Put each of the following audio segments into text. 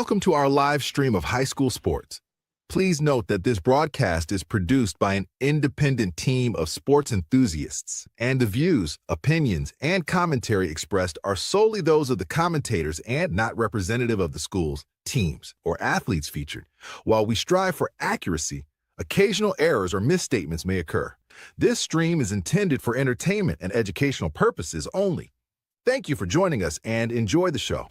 Welcome to our live stream of high school sports. Please note that this broadcast is produced by an independent team of sports enthusiasts, and the views, opinions, and commentary expressed are solely those of the commentators and not representative of the schools, teams, or athletes featured. While we strive for accuracy, occasional errors or misstatements may occur. This stream is intended for entertainment and educational purposes only. Thank you for joining us and enjoy the show.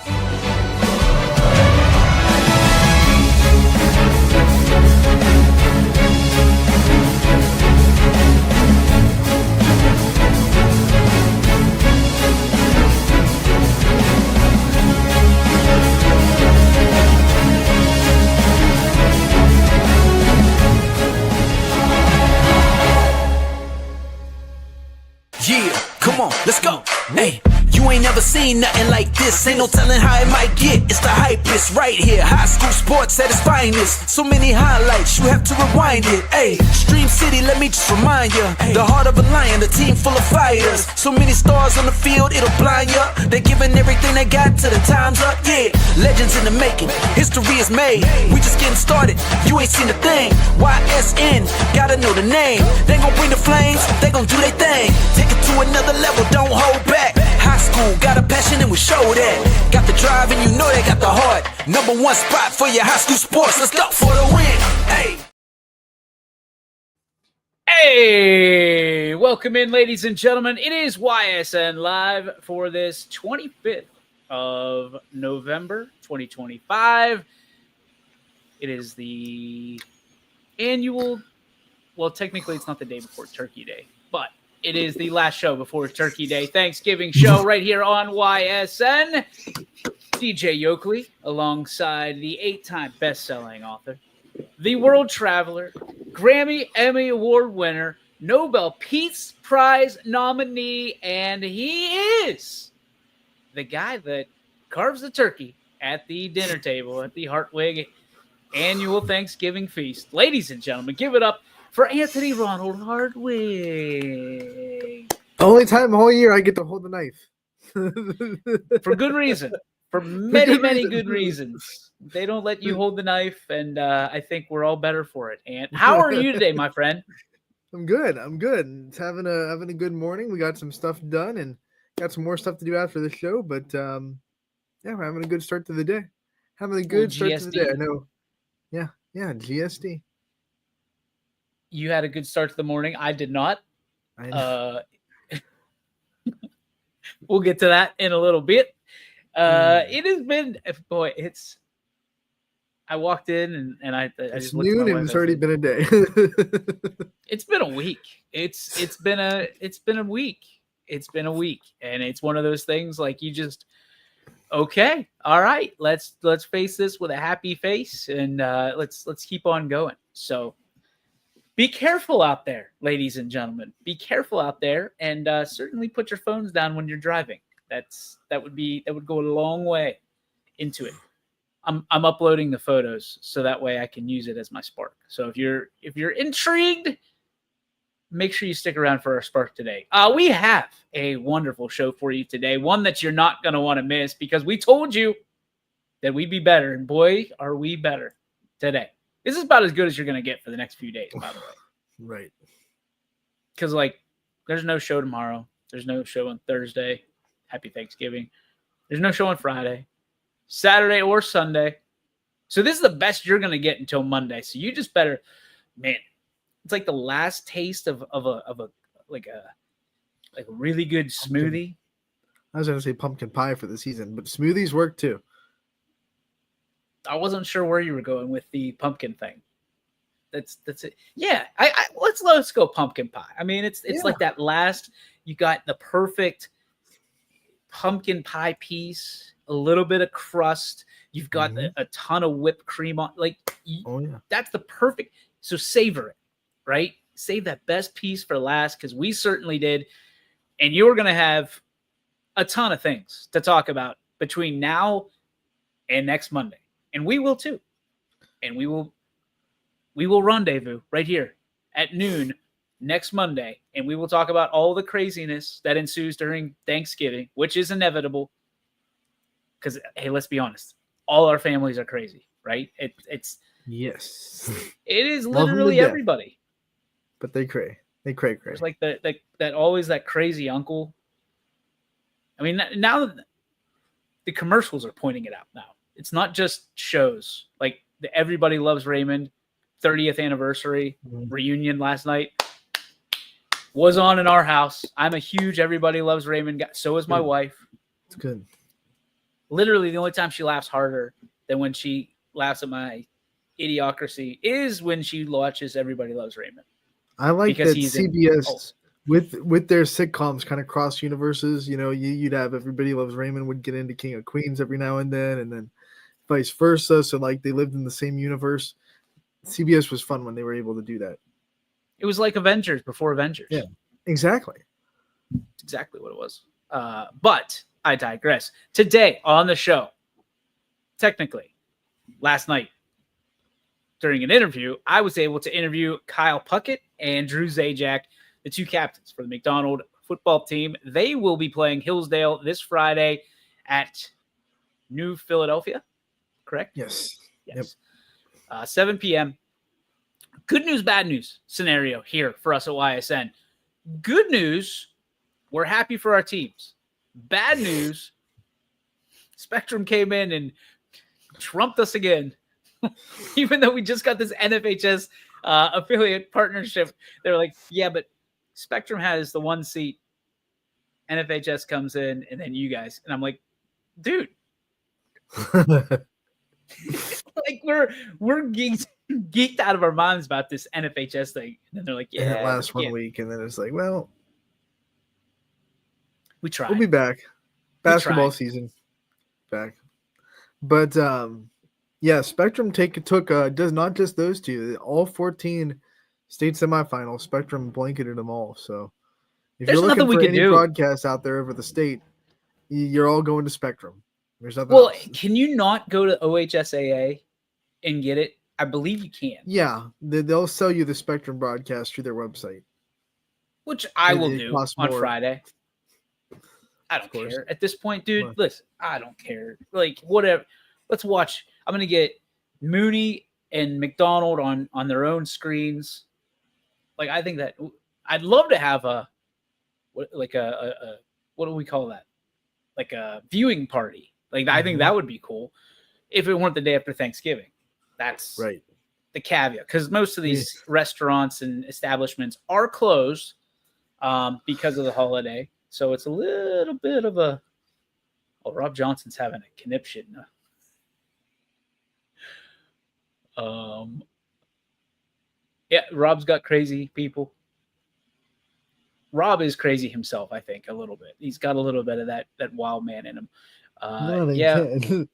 Yeah, come on, let's go. Hey, you ain't never seen nothing like this. Ain't no telling how it might get. It's the hypest right here. High school sports at its finest. So many highlights, you have to rewind it. Hey, Stream City, let me just remind ya. The heart of a lion, a team full of fighters. So many stars on the field, it'll blind ya. They're giving everything they got till the time's up. Yeah, legends in the making. History is made. We just getting started. You ain't seen a thing. YSN, gotta know the name. They gon' bring the flames. They gon' do their thing. Take it to another level, don't hold back. High school, got a passion and we show that. Got the drive and you know they got the heart. Number one spot for your high school sports. Let's go for the win. Hey. Hey, welcome in, ladies and gentlemen. It is YSN Live for this 25th of November, 2025. It is the annual, well, technically it's not the day before Turkey Day, but it is the last show before Turkey Day, Thanksgiving show right here on YSN. DJ Yoakley, alongside the 8-time best-selling author, the world traveler, Grammy, Emmy Award winner, Nobel Peace Prize nominee, and he is the guy that carves the turkey at the dinner table at the Hartwig annual Thanksgiving feast. Ladies and gentlemen, give it up for Anthony Ronald Hartwig. Only time all year I get to hold the knife. For good reason. For many good reasons. They don't let you hold the knife, and I think we're all better for it. And how are you today, my friend? I'm good. It's having a good morning. We got some stuff done and got some more stuff to do after the show. But yeah, we're having a good start to the day. Having a good start to the day. I know. Yeah, GSD. You had a good start to the morning. I did not. I know. We'll get to that in a little bit. It has been, boy, I walked in and I it's just looked at my noon wife and it's already been a day. It's been a week. It's been a week. It's been a week. And it's one of those things like you just, okay, all right, let's face this with a happy face and let's keep on going. So be careful out there, ladies and gentlemen. Be careful out there, and certainly put your phones down when you're driving. That would go a long way into it. I'm uploading the photos so that way I can use it as my spark. So if you're intrigued, make sure you stick around for our spark today. We have a wonderful show for you today, one that you're not going to want to miss because we told you that we'd be better, and boy, are we better today. This is about as good as you're going to get for the next few days, by the way. Right. Because, there's no show tomorrow. There's no show on Thursday. Happy Thanksgiving. There's no show on Friday, Saturday, or Sunday. So this is the best you're going to get until Monday. So you just better, man, it's like the last taste of a really good smoothie. I was going to say pumpkin pie for the season, but smoothies work too. I wasn't sure where you were going with the pumpkin thing. That's it. Yeah, let's go pumpkin pie. I mean, it's like that last. You got the perfect pumpkin pie piece, a little bit of crust. You've got a ton of whipped cream on. That's the perfect. So savor it, right? Save that best piece for last because we certainly did, and you're gonna have a ton of things to talk about between now and next Monday. And we will too. And we will rendezvous right here at noon next Monday. And we will talk about all the craziness that ensues during Thanksgiving, which is inevitable. Because, hey, let's be honest. all our families are crazy, right? It's Yes. it is Love 'em to literally death. everybody. But they cray. They cray. There's like that always that crazy uncle. I mean, now the commercials are pointing it out now. It's not just shows like the Everybody Loves Raymond 30th anniversary reunion last night was on in our house. I'm a huge Everybody Loves Raymond guy. So is my wife. It's good. Literally, the only time she laughs harder than when she laughs at my idiocracy is when she watches Everybody Loves Raymond. I like Because that he's in CBS Pulse. with their sitcoms kind of cross universes. You know, you'd have Everybody Loves Raymond would get into King of Queens every now and then vice versa. So like they lived in the same universe. CBS was fun when they were able to do that. It was like Avengers before Avengers. Yeah, exactly. That's exactly what it was. But I digress. Today on the show, technically, last night during an interview, I was able to interview Kyle Puckett and Drew Zajac, the two captains for the McDonald football team. They will be playing Hillsdale this Friday at New Philadelphia, correct? Yes. Yes. 7 p.m. Good news, bad news scenario here for us at YSN. Good news, we're happy for our teams. Bad news, Spectrum came in and trumped us again. Even though we just got this NFHS affiliate partnership, they're like, yeah, but Spectrum has the one seat. NFHS comes in, and then you guys. And I'm like, dude, like we're geeked out of our minds about this NFHS thing. And then they're like, yeah, it lasts 1 week, and then it's like, well, we tried. we'll be back. Basketball season back. But yeah, Spectrum took does not just those two, all 14 state semifinals. Spectrum blanketed them all. So if There's you're looking nothing we for could any do. broadcasts out there over the state, you're all going to Spectrum. There's nothing Well, else. can you not go to OHSAA and get it? I believe you can. Yeah, they'll sell you the Spectrum broadcast through their website, Which I will it do costs on more. Friday. I don't course. care. At this point, dude, What? listen, I don't care. Like, whatever. Let's watch. I'm going to get Mooney and McDonald on their own screens. Like, I think that I'd love to have a what do we call that? Like a viewing party. Like, I think that would be cool if it weren't the day after Thanksgiving. That's right? the caveat, because most of these restaurants and establishments are closed because of the holiday. So it's a little bit of a. Oh, Rob Johnson's having a conniption. Yeah, Rob's got crazy people. Rob is crazy himself, I think, a little bit. He's got a little bit of that wild man in him. Yeah, can't.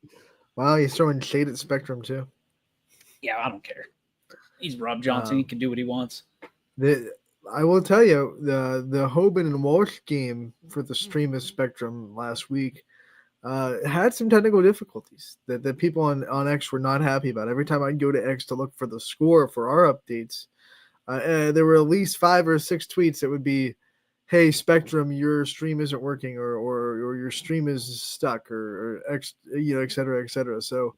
Wow, he's throwing shade at Spectrum too. yeah, I don't care. He's Rob Johnson. He can do what he wants. I will tell you, the Hoban and Walsh game for the stream of Spectrum last week had some technical difficulties that people on X were not happy about. Every time I'd go to X to look for the score for our updates, there were at least 5 or 6 tweets that would be, hey, Spectrum, your stream isn't working, or your stream is stuck, or X, et cetera, et cetera. So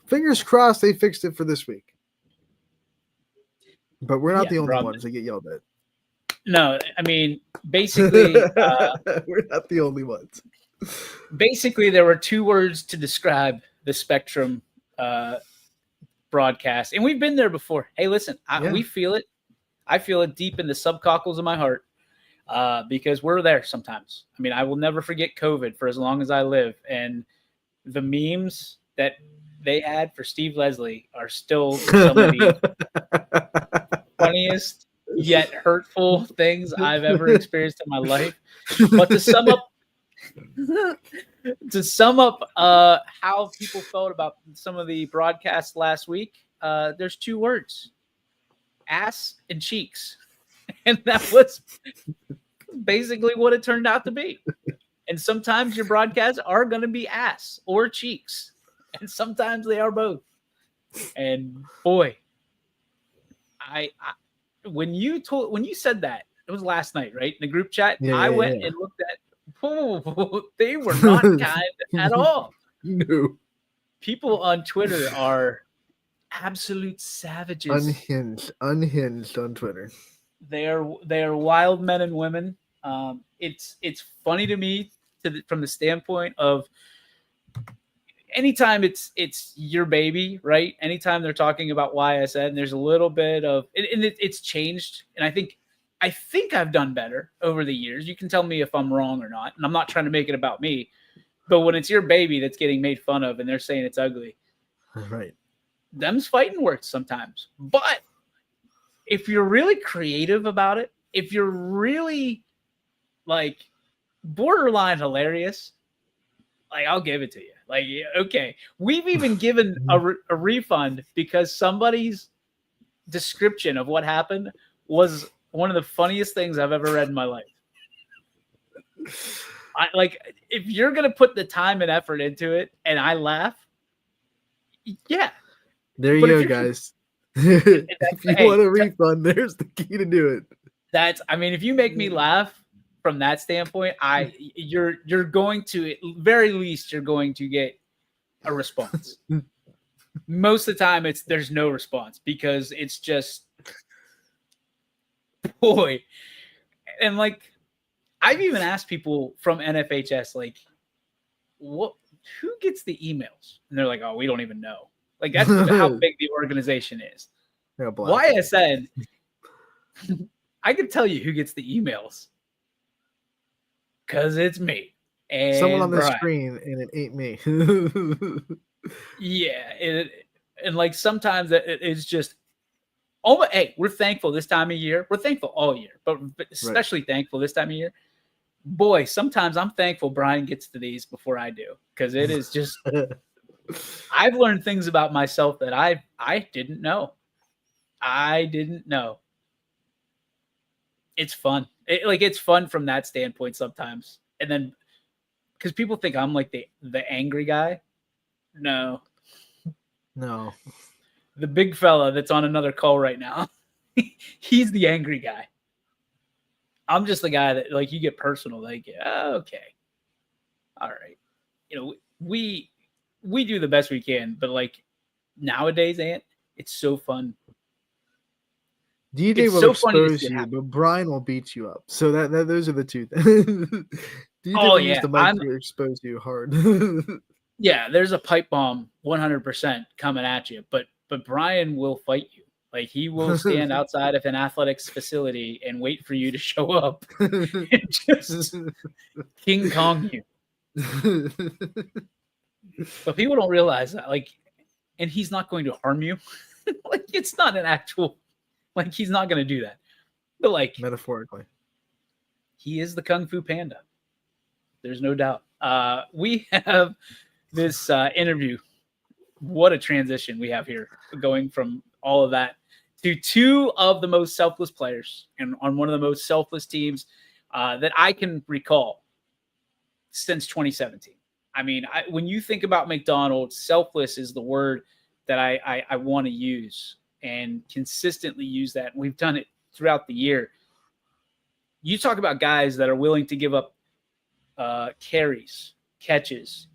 fingers crossed they fixed it for this week. But we're not the only ones that get yelled at. No, I mean, basically, we're not the only ones. Basically, there were 2 words to describe the Spectrum broadcast, and we've been there before. Hey, listen, we feel it. I feel it deep in the subcockles of my heart because we're there sometimes. I mean, I will never forget COVID for as long as I live, and the memes that they had for Steve Leslie are still some of the funniest yet hurtful things I've ever experienced in my life. But to sum up how people felt about some of the broadcasts last week, there's 2 words: ass and cheeks. And that was basically what it turned out to be. And sometimes your broadcasts are going to be ass or cheeks, and sometimes they are both. And boy, when you said that, it was last night, right? In the group chat, I went and looked at. Oh, they were not kind at all. No. people on Twitter are absolute savages. Unhinged on Twitter. They are wild men and women. It's funny to me from the standpoint of anytime it's your baby, right? Anytime they're talking about YSN, there's a little bit of and it's changed, and I think I've done better over the years. You can tell me if I'm wrong or not, and I'm not trying to make it about me. But when it's your baby that's getting made fun of and they're saying it's ugly, right? Them's fighting words sometimes. But if you're really creative about it, if you're really like borderline hilarious, like I'll give it to you. Like, okay, we've even given a refund because somebody's description of what happened was one of the funniest things I've ever read in my life. If you're gonna put the time and effort into it, and I laugh, yeah. There you go, guys. If you want a refund, there's the key to do it. If you make me laugh from that standpoint, you're going to, at very least, you're going to get a response. Most of the time, there's no response because it's just, boy, and like. I've even asked people from NFHS, like, who gets the emails? And they're like, oh, we don't even know. Like, that's how big the organization is. YSN, I can tell you who gets the emails. Because it's me. And someone on the screen, and it ain't me. Yeah. And like, sometimes it's just, oh, hey, we're thankful this time of year. We're thankful all year, but especially thankful this time of year. Boy, sometimes I'm thankful Brian gets to these before I do, because it is just I've learned things about myself that I didn't know. It's fun. It's fun from that standpoint sometimes. And then because people think I'm like the angry guy. No. The big fella that's on another call right now. He's the angry guy. I'm just the guy that, like, you get personal. Like, okay. All right. We do the best we can, but like nowadays, Ant, it's so fun. DJ will expose you, but Brian will beat you up. So that those are the two things. DJ will use the mic to expose you hard. Yeah, there's a pipe bomb 100% coming at you, but Brian will fight you. Like, he will stand outside of an athletics facility and wait for you to show up and just King Kong you. But people don't realize that. Like, and he's not going to harm you. Like, it's not an actual, like, he's not going to do that. But, like, metaphorically, he is the Kung Fu Panda. There's no doubt. We have this interview. What a transition we have here, going from all of that to two of the most selfless players and on one of the most selfless teams that I can recall since 2017. I mean, when you think about McDonald, selfless is the word that I want to use and consistently use that. And we've done it throughout the year. You talk about guys that are willing to give up carries, catches,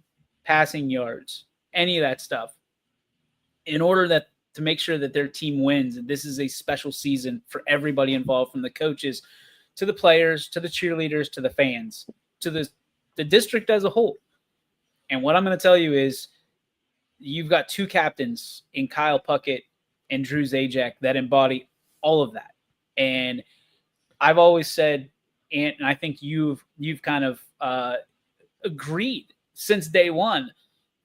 passing yards, any of that stuff in order to make sure that their team wins. And this is a special season for everybody involved, from the coaches to the players, to the cheerleaders, to the fans, to the district as a whole. And what I'm going to tell you is you've got two captains in Kyle Puckett and Drew Zajac that embody all of that. And I've always said, and I think you've kind of agreed since day one,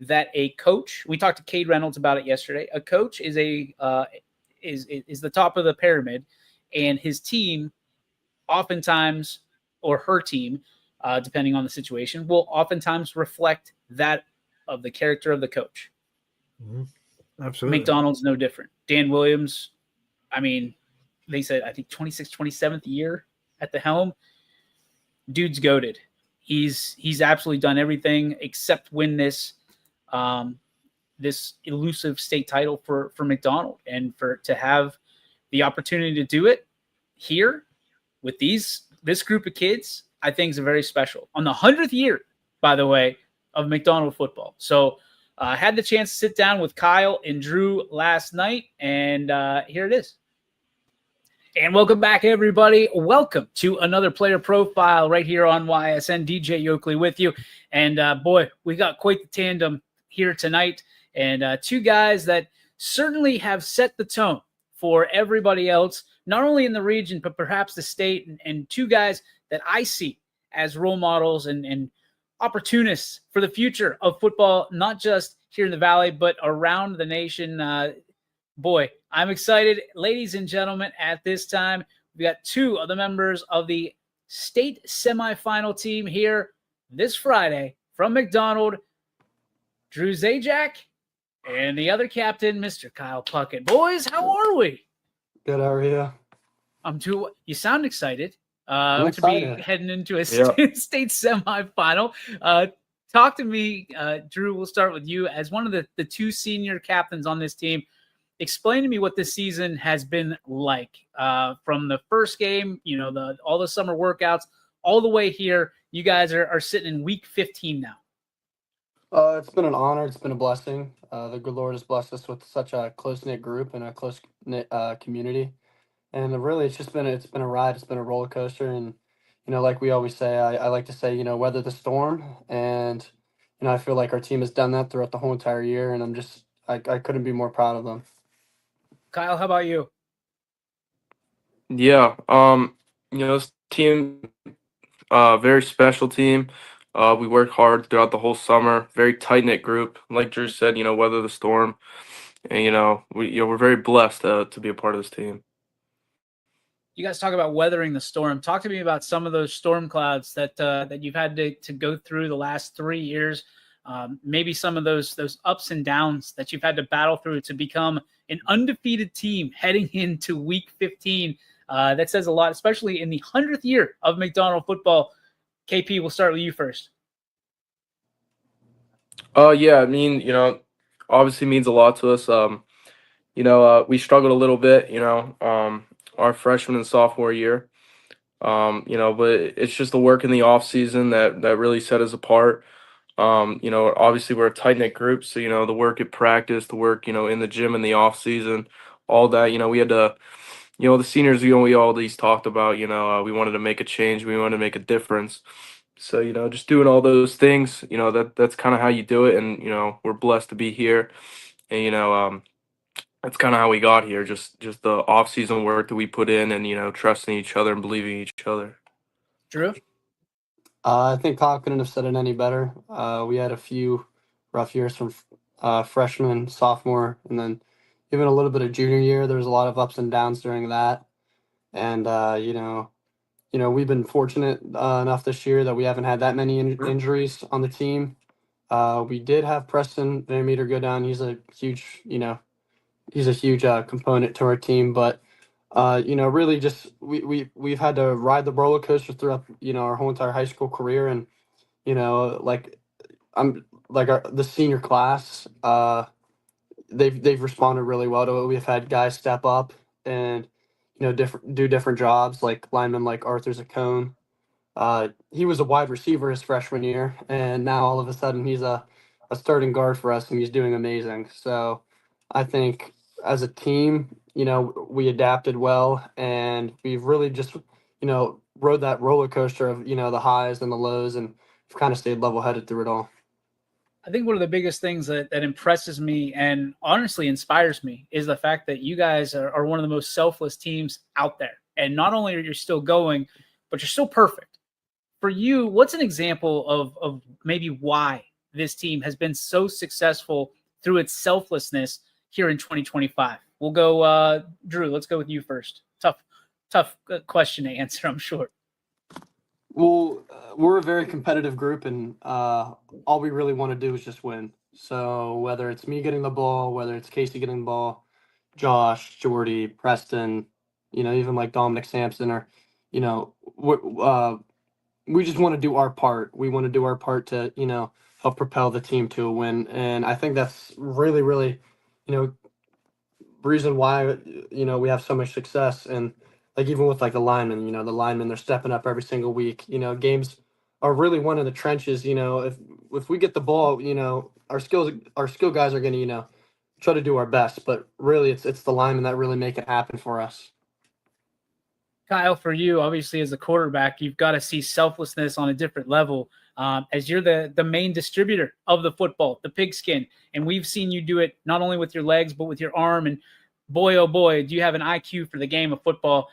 that a coach, we talked to Cade Reynolds about it yesterday, a coach is is the top of the pyramid, and his team oftentimes, or her team, depending on the situation, will oftentimes reflect that of the character of the coach. Mm-hmm. Absolutely. McDonald's no different. Dan Williams, I mean, they said, I think 26th, 27th year at the helm. Dude's goated. He's absolutely done everything except win this elusive state title for McDonald, and to have the opportunity to do it here with this group of kids, I think is very special. On the 100th year, by the way, of McDonald football. So Had the chance to sit down with Kyle and Drew last night, and here it is. And welcome back, everybody. Welcome to another player profile right here on YSN. DJ Yokley with you. And boy, we got quite the tandem here tonight. And two guys that certainly have set the tone for everybody else, not only in the region, but perhaps the state. And two guys that I see as role models and opportunists for the future of football, not just here in the Valley, but around the nation. Boy, I'm excited. Ladies and gentlemen, at this time, we got two of the members of the state semifinal team here this Friday from McDonald, Drew Zajac, and the other captain, Mr. Kyle Puckett. Boys, how are we? Good, how are you? You sound excited. I'm excited to be heading into a state semifinal. Talk to me, Drew, we'll start with you. As one of the two senior captains on this team, explain to me what this season has been like from the first game, all the summer workouts, all the way here. You guys are sitting in week 15 now. It's been an honor. It's been a blessing. The good Lord has blessed us with such a close-knit group and a close-knit community. And really, it's been a ride. It's been a roller coaster. And, like we always say, I like to say, weather the storm. And, I feel like our team has done that throughout the whole entire year. And I couldn't be more proud of them. Kyle, how about you? Yeah, this team, very special team. We worked hard throughout the whole summer. Very tight-knit group. Like Drew said, weather the storm. And, we're very blessed to be a part of this team. You guys talk about weathering the storm. Talk to me about some of those storm clouds that you've had to go through the last 3 years. Maybe some of those ups and downs that you've had to battle through to become an undefeated team heading into week 15. That says a lot, especially in the 100th year of McDonald football. KP, we'll start with you first. Yeah, I mean, obviously means a lot to us. We struggled a little bit, our freshman and sophomore year. But it's just the work in the off season that really set us apart. Obviously we're a tight-knit group, so the work at practice, the work in the gym in the off season, all that, we had to, the seniors, we all these talked about, we wanted to make a change, we wanted to make a difference. So just doing all those things, that's kind of how you do it. And we're blessed to be here. And that's kind of how we got here, just the off season work that we put in, and trusting each other and believing in each other. Drew? I think Kyle couldn't have said it any better. We had a few rough years from freshman, sophomore, and then even a little bit of junior year. There was a lot of ups and downs during that. And, we've been fortunate enough this year that we haven't had that many injuries on the team. We did have Preston Van Meter go down. He's a huge, component to our team. But really just we've had to ride the roller coaster throughout, our whole entire high school career. And, the senior class, they've responded really well to it. We've had guys step up and, do different jobs, like linemen like Arthur Zaccone. He was a wide receiver his freshman year, and now all of a sudden he's a starting guard for us, and he's doing amazing. So I think as a team, we adapted well, and we've really just, rode that roller coaster of, the highs and the lows, and we've kind of stayed level-headed through it all. I think one of the biggest things that impresses me and honestly inspires me is the fact that you guys are one of the most selfless teams out there. And not only are you still going, but you're still perfect. For you, what's an example of maybe why this team has been so successful through its selflessness here in 2025? We'll go, Drew, let's go with you first. Tough question to answer, I'm sure. Well, we're a very competitive group, and all we really want to do is just win. So whether it's me getting the ball, whether it's Casey getting the ball, Josh, Jordy, Preston, even like Dominic Sampson, or, we just want to do our part. We want to do our part to, help propel the team to a win. And I think that's really, really, reason why, we have so much success. And like even with like the linemen, they're stepping up every single week. Games are really one in the trenches. If we get the ball, our skill guys are going to try to do our best, but really it's the linemen that really make it happen for us. Kyle, for you, obviously as a quarterback, you've got to see selflessness on a different level. As you're the main distributor of the football, the pigskin, and we've seen you do it not only with your legs but with your arm. And boy, oh boy, do you have an IQ for the game of football.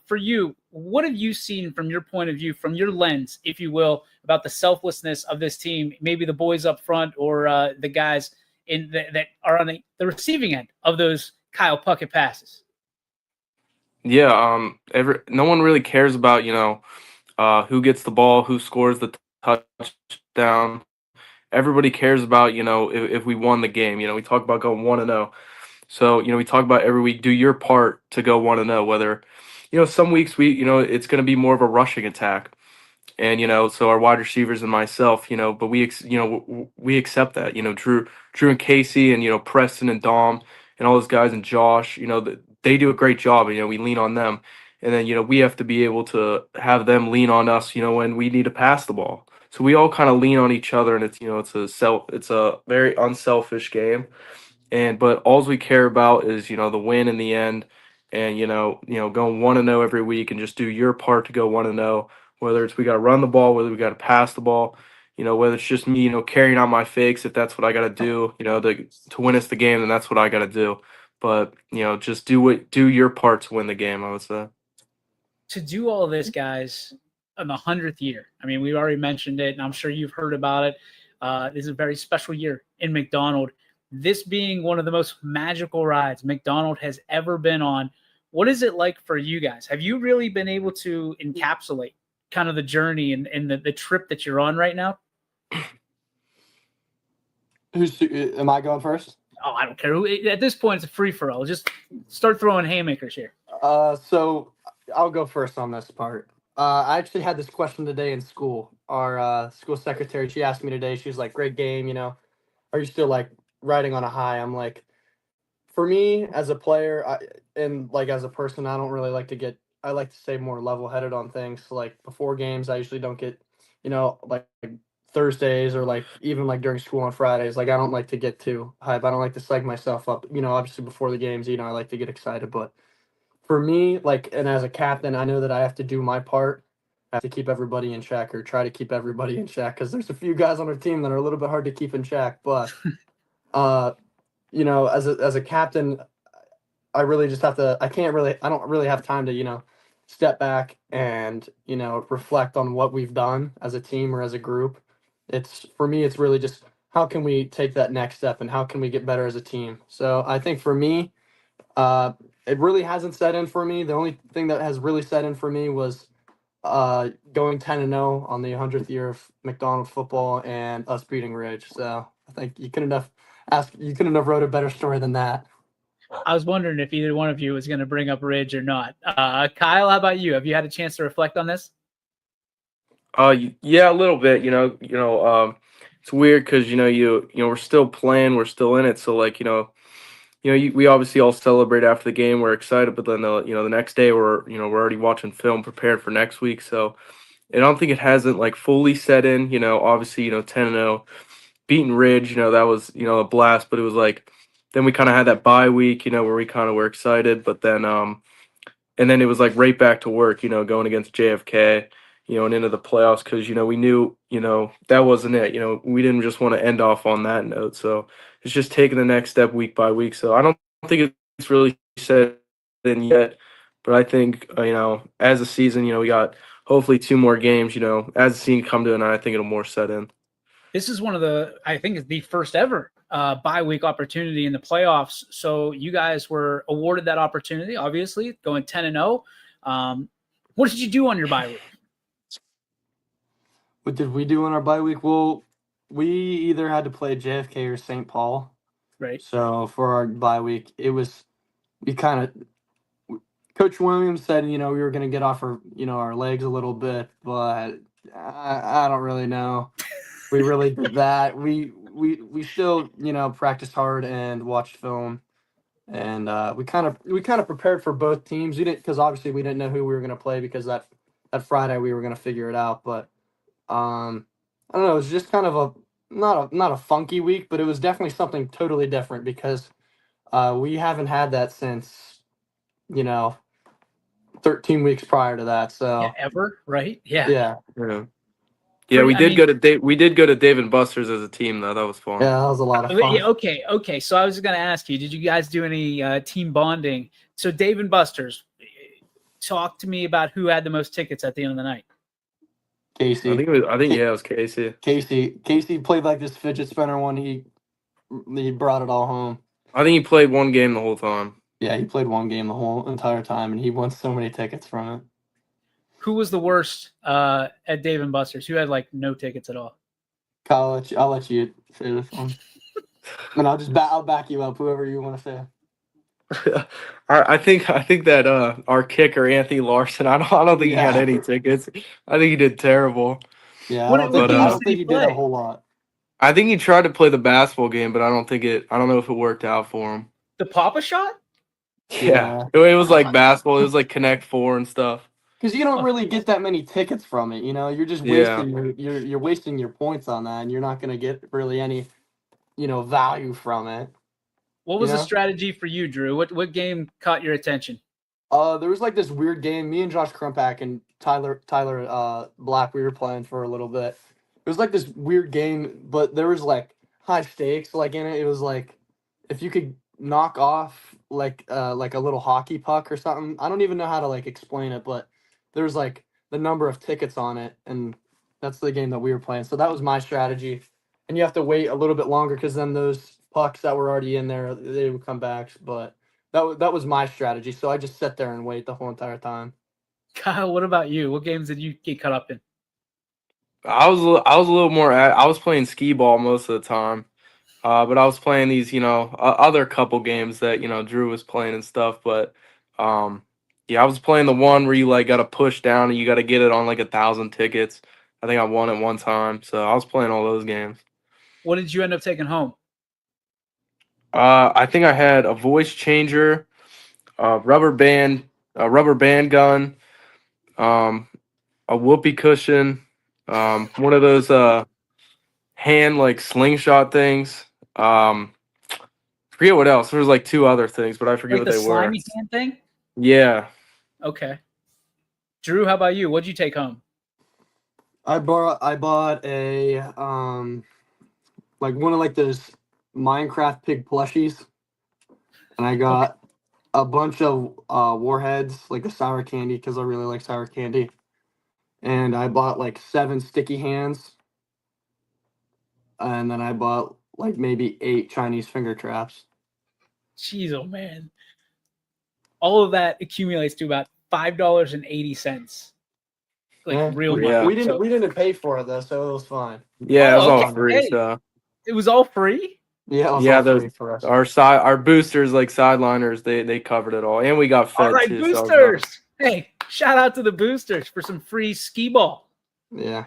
For you, what have you seen from your point of view, from your lens, if you will, about the selflessness of this team? Maybe the boys up front or the guys that are on the receiving end of those Kyle Puckett passes. Yeah, no one really cares about, who gets the ball, who scores the touchdown. Everybody cares about, if we won the game. We talk about going 1-0. So, we talk about every week, do your part to go 1-0, whether, some weeks it's going to be more of a rushing attack. And, so our wide receivers and myself, but we accept that, Drew and Casey and, Preston and Dom and all those guys and Josh, they do a great job. We lean on them. And then, we have to be able to have them lean on us, when we need to pass the ball. So we all kind of lean on each other, and it's a very unselfish game. But all we care about is, the win in the end, and, going 1-0 every week and just do your part to go 1-0, whether it's we got to run the ball, whether we got to pass the ball, whether it's just me, carrying out my fakes, if that's what I got to do, to win us the game, then that's what I got to do. But, just do your part to win the game, I would say. To do all this, guys, in the 100th year, I mean, we've already mentioned it, and I'm sure you've heard about it. This is a very special year in McDonald. This being one of the most magical rides McDonald has ever been on. What is it like for you guys? Have you really been able to encapsulate kind of the journey and the trip that you're on right now? Am I going first? Oh, I don't care. At this point, it's a free-for-all. Just start throwing haymakers here. So I'll go first on this part. I actually had this question today in school. Our school secretary, she asked me today, she was like, great game, are you still like riding on a high? I'm like, for me as a player and like as a person, I don't really like to I like to stay more level-headed on things. So, like before games, I usually don't get, like Thursdays or like even like during school on Fridays, like I don't like to get too hype. I don't like to psych myself up. Obviously before the games, I like to get excited. But for me, like, and as a captain, I know that I have to do my part. I have to keep everybody in check or try to keep everybody in check because there's a few guys on our team that are a little bit hard to keep in check. But, as a captain, I really just have to. I don't really have time to, step back and reflect on what we've done as a team or as a group. For me, it's really just how can we take that next step and how can we get better as a team. So I think for me, it really hasn't set in for me. The only thing that has really set in for me was going 10-0 on the 100th year of McDonald football and us beating Ridge. So I think you couldn't have wrote a better story than that. I was wondering if either one of you was going to bring up Ridge or not. Kyle, how about you? Have you had a chance to reflect on this? Yeah, a little bit. It's weird because we're still playing, we're still in it. So like we obviously all celebrate after the game. We're excited, but then the next day we're already watching film, prepared for next week. So I don't think it hasn't like fully set in. Obviously 10-0, beating Ridge. That was a blast. But it was like then we kind of had that bye week. Where we kind of were excited, but then and then it was like right back to work. Going against JFK. And into the playoffs because we knew that wasn't it. We didn't just want to end off on that note. So it's just taking the next step week by week. So I don't think it's really set in yet, but I think as a season, we got hopefully 2 more games. As the season come to an end, I think it'll more set in. This is one of I think it's the first ever bye week opportunity in the playoffs. So you guys were awarded that opportunity, obviously going 10-0. What did you do on your bye week? What did we do on our bye week? Well, we either had to play JFK or St. Paul. Right. So for our bye week, Coach Williams said, we were going to get off our legs a little bit, but I don't really know. We really did that. We still, practiced hard and watched film, and we kind of prepared for both teams. Because obviously we didn't know who we were going to play because that Friday we were going to figure it out, but I don't know. It was just kind of not a funky week, but it was definitely something totally different because we haven't had that since, 13 weeks prior to that. Yeah, So ever, right? Yeah. yeah, Yeah. Yeah, we I did mean, go to we did go to Dave and Buster's as a team though. That was fun. yeah, that was a lot of fun. yeah, okay. So I was going to ask you, did you guys do any team bonding? So Dave and Buster's, talk to me about who had the most tickets at the end of the night. Casey. It was Casey. Casey played like this fidget spinner one. He brought it all home. I think he played one game the whole time. Yeah, he played one game the whole entire time, and he won so many tickets from it. Who was the worst at Dave and Buster's? Who had like no tickets at all? Kyle, I'll let you say this one, and I'll back you up. Whoever you want to say. I think that our kicker Anthony Larson. I don't think he had any tickets. I think he did terrible. Yeah, I don't think he did a whole lot. I think he tried to play the basketball game, but I don't know if it worked out for him. The Papa Shot? Yeah. It was like basketball. It was like Connect Four and stuff. Because you don't really get that many tickets from it, You're just wasting you're wasting your points on that, and you're not going to get really any, value from it. What was the strategy for you, Drew? What game caught your attention? There was like this weird game. Me and Josh Crumpack and Tyler Black, we were playing for a little bit. It was like this weird game, but there was like high stakes like in it. It was like if you could knock off like a little hockey puck or something. I don't even know how to like explain it, but there was like the number of tickets on it, and that's the game that we were playing. So that was my strategy. And you have to wait a little bit longer because then those pucks that were already in there, they would come back. But that was my strategy. So I just sat there and wait the whole entire time. Kyle, what about you? What games did you get caught up in? I was a little more. I was playing skee ball most of the time, but I was playing these, other couple games that Drew was playing and stuff. But yeah, I was playing the one where you like got to push down and you got to get it on like 1,000 tickets. I think I won it one time, so I was playing all those games. What did you end up taking home? I think I had a voice changer, a rubber band gun, a whoopee cushion, one of those hand like slingshot things. Forget what else. There was like 2 other things, but I forget what they were. Slimy hand thing? Yeah. Okay. Drew, how about you? What'd you take home? I bought a like one of like those Minecraft pig plushies, and I got a bunch of warheads, like the sour candy, because I really like sour candy, and I bought like 7 sticky hands, and then I bought like maybe 8 Chinese finger traps. Jeez, oh man! All of that accumulates to about $5.80. Real money. We didn't pay for it though, so it was fine. Yeah, it was all free. So it was all free. Yeah, all free for us. Our boosters, like sideliners, they covered it all, and we got fed. All right, too, boosters. So hey, shout out to the boosters for some free skee ball. Yeah,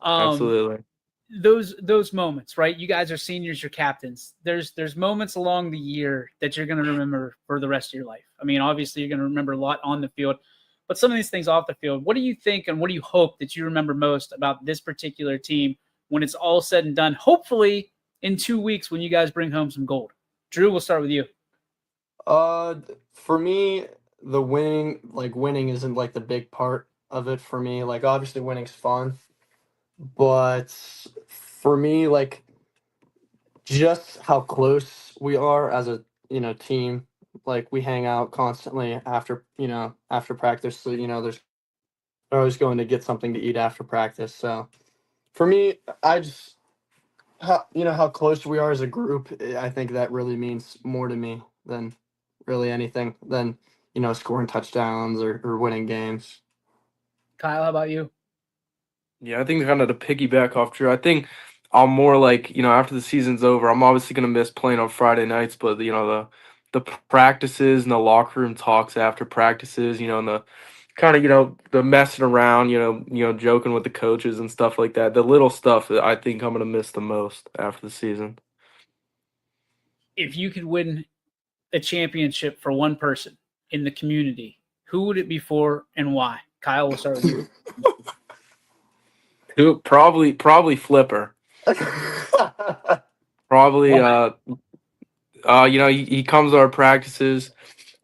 absolutely. Those moments, right? You guys are seniors, you're captains. There's moments along the year that you're going to remember for the rest of your life. I mean, obviously, you're going to remember a lot on the field. But some of these things off the field, what do you think and what do you hope that you remember most about this particular team when it's all said and done? Hopefully in 2 weeks when you guys bring home some gold. Drew, we'll start with you. For me, the winning isn't like the big part of it for me. Like obviously winning's fun, but for me, like just how close we are as a team. Like we hang out constantly after practice. So, there's always going to get something to eat after practice. So for me, I just, how close we are as a group. I think that really means more to me than really anything than, scoring touchdowns or winning games. Kyle, how about you? Yeah, I think kind of to piggyback off Drew, I think I'm more like, after the season's over, I'm obviously going to miss playing on Friday nights, but, the practices and the locker room talks after practices, and the kind of, the messing around, joking with the coaches and stuff like that. The little stuff that I think I'm going to miss the most after the season. If you could win a championship for one person in the community, who would it be for and why? Kyle, we'll start with you. Who probably Flipper. Probably he comes to our practices.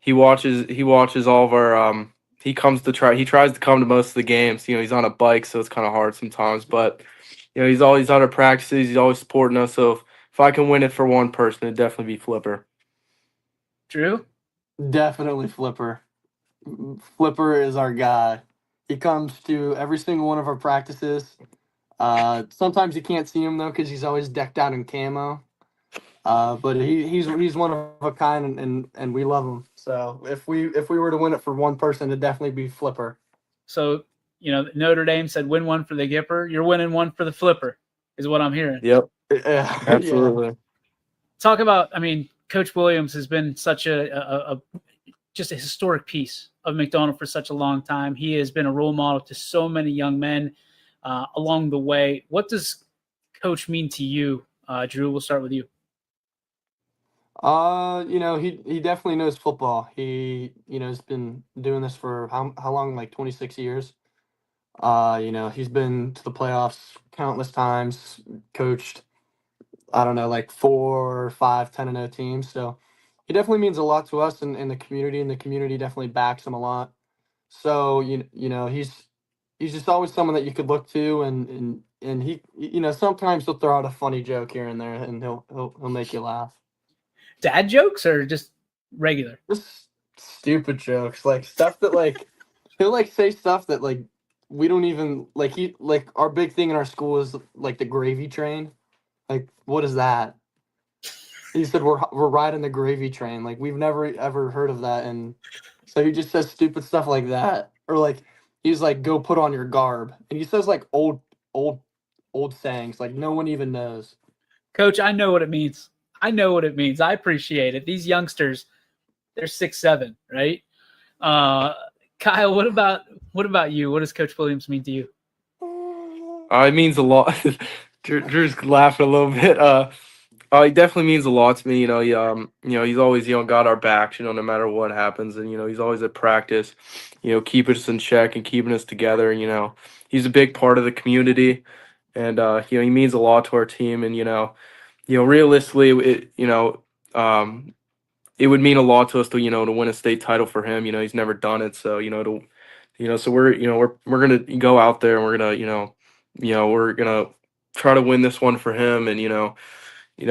He watches all of our he tries to come to most of the games. He's on a bike, so it's kind of hard sometimes, but he's always on our practices. He's always supporting us. So if I can win it for one person, it'd definitely be Flipper. Drew? Definitely Flipper. Flipper is our guy. He comes to every single one of our practices. Sometimes you can't see him though because he's always decked out in camo. But he's one of a kind, and we love him. So if we were to win it for one person, it'd definitely be Flipper. So Notre Dame said win one for the Gipper. You're winning one for the Flipper, is what I'm hearing. Yep, Absolutely. Yeah. Talk about, Coach Williams has been such just a historic piece of McDonald for such a long time. He has been a role model to so many young men along the way. What does Coach mean to you, Drew? We'll start with you. He definitely knows football. He has been doing this for how long? Like 26 years. He's been to the playoffs countless times, coached, I don't know, like 4 or 5 10-0 teams. So he definitely means a lot to us in the community, and the community definitely backs him a lot. So he's just always someone that you could look to, and he sometimes he'll throw out a funny joke here and there, and he'll make you laugh. Dad jokes or just regular? Just stupid jokes, like stuff that he'll say stuff that we don't even our big thing in our school is like the gravy train. Like, what is that? He said we're riding the gravy train. Like, we've never ever heard of that, and so he just says stupid stuff like that, or he's like, go put on your garb, and he says old sayings like no one even knows. Coach, I know what it means. I appreciate it. These youngsters, they're 6'7", right? Kyle, what about you? What does Coach Williams mean to you? It means a lot. Drew's laughing a little bit. It definitely means a lot to me. He's always got our backs. No matter what happens, and he's always at practice. Keeping us in check and keeping us together. And he's a big part of the community, and he means a lot to our team. And realistically, it would mean a lot to us to to win a state title for him. He's never done it, so so we're gonna go out there and we're gonna we're gonna try to win this one for him, and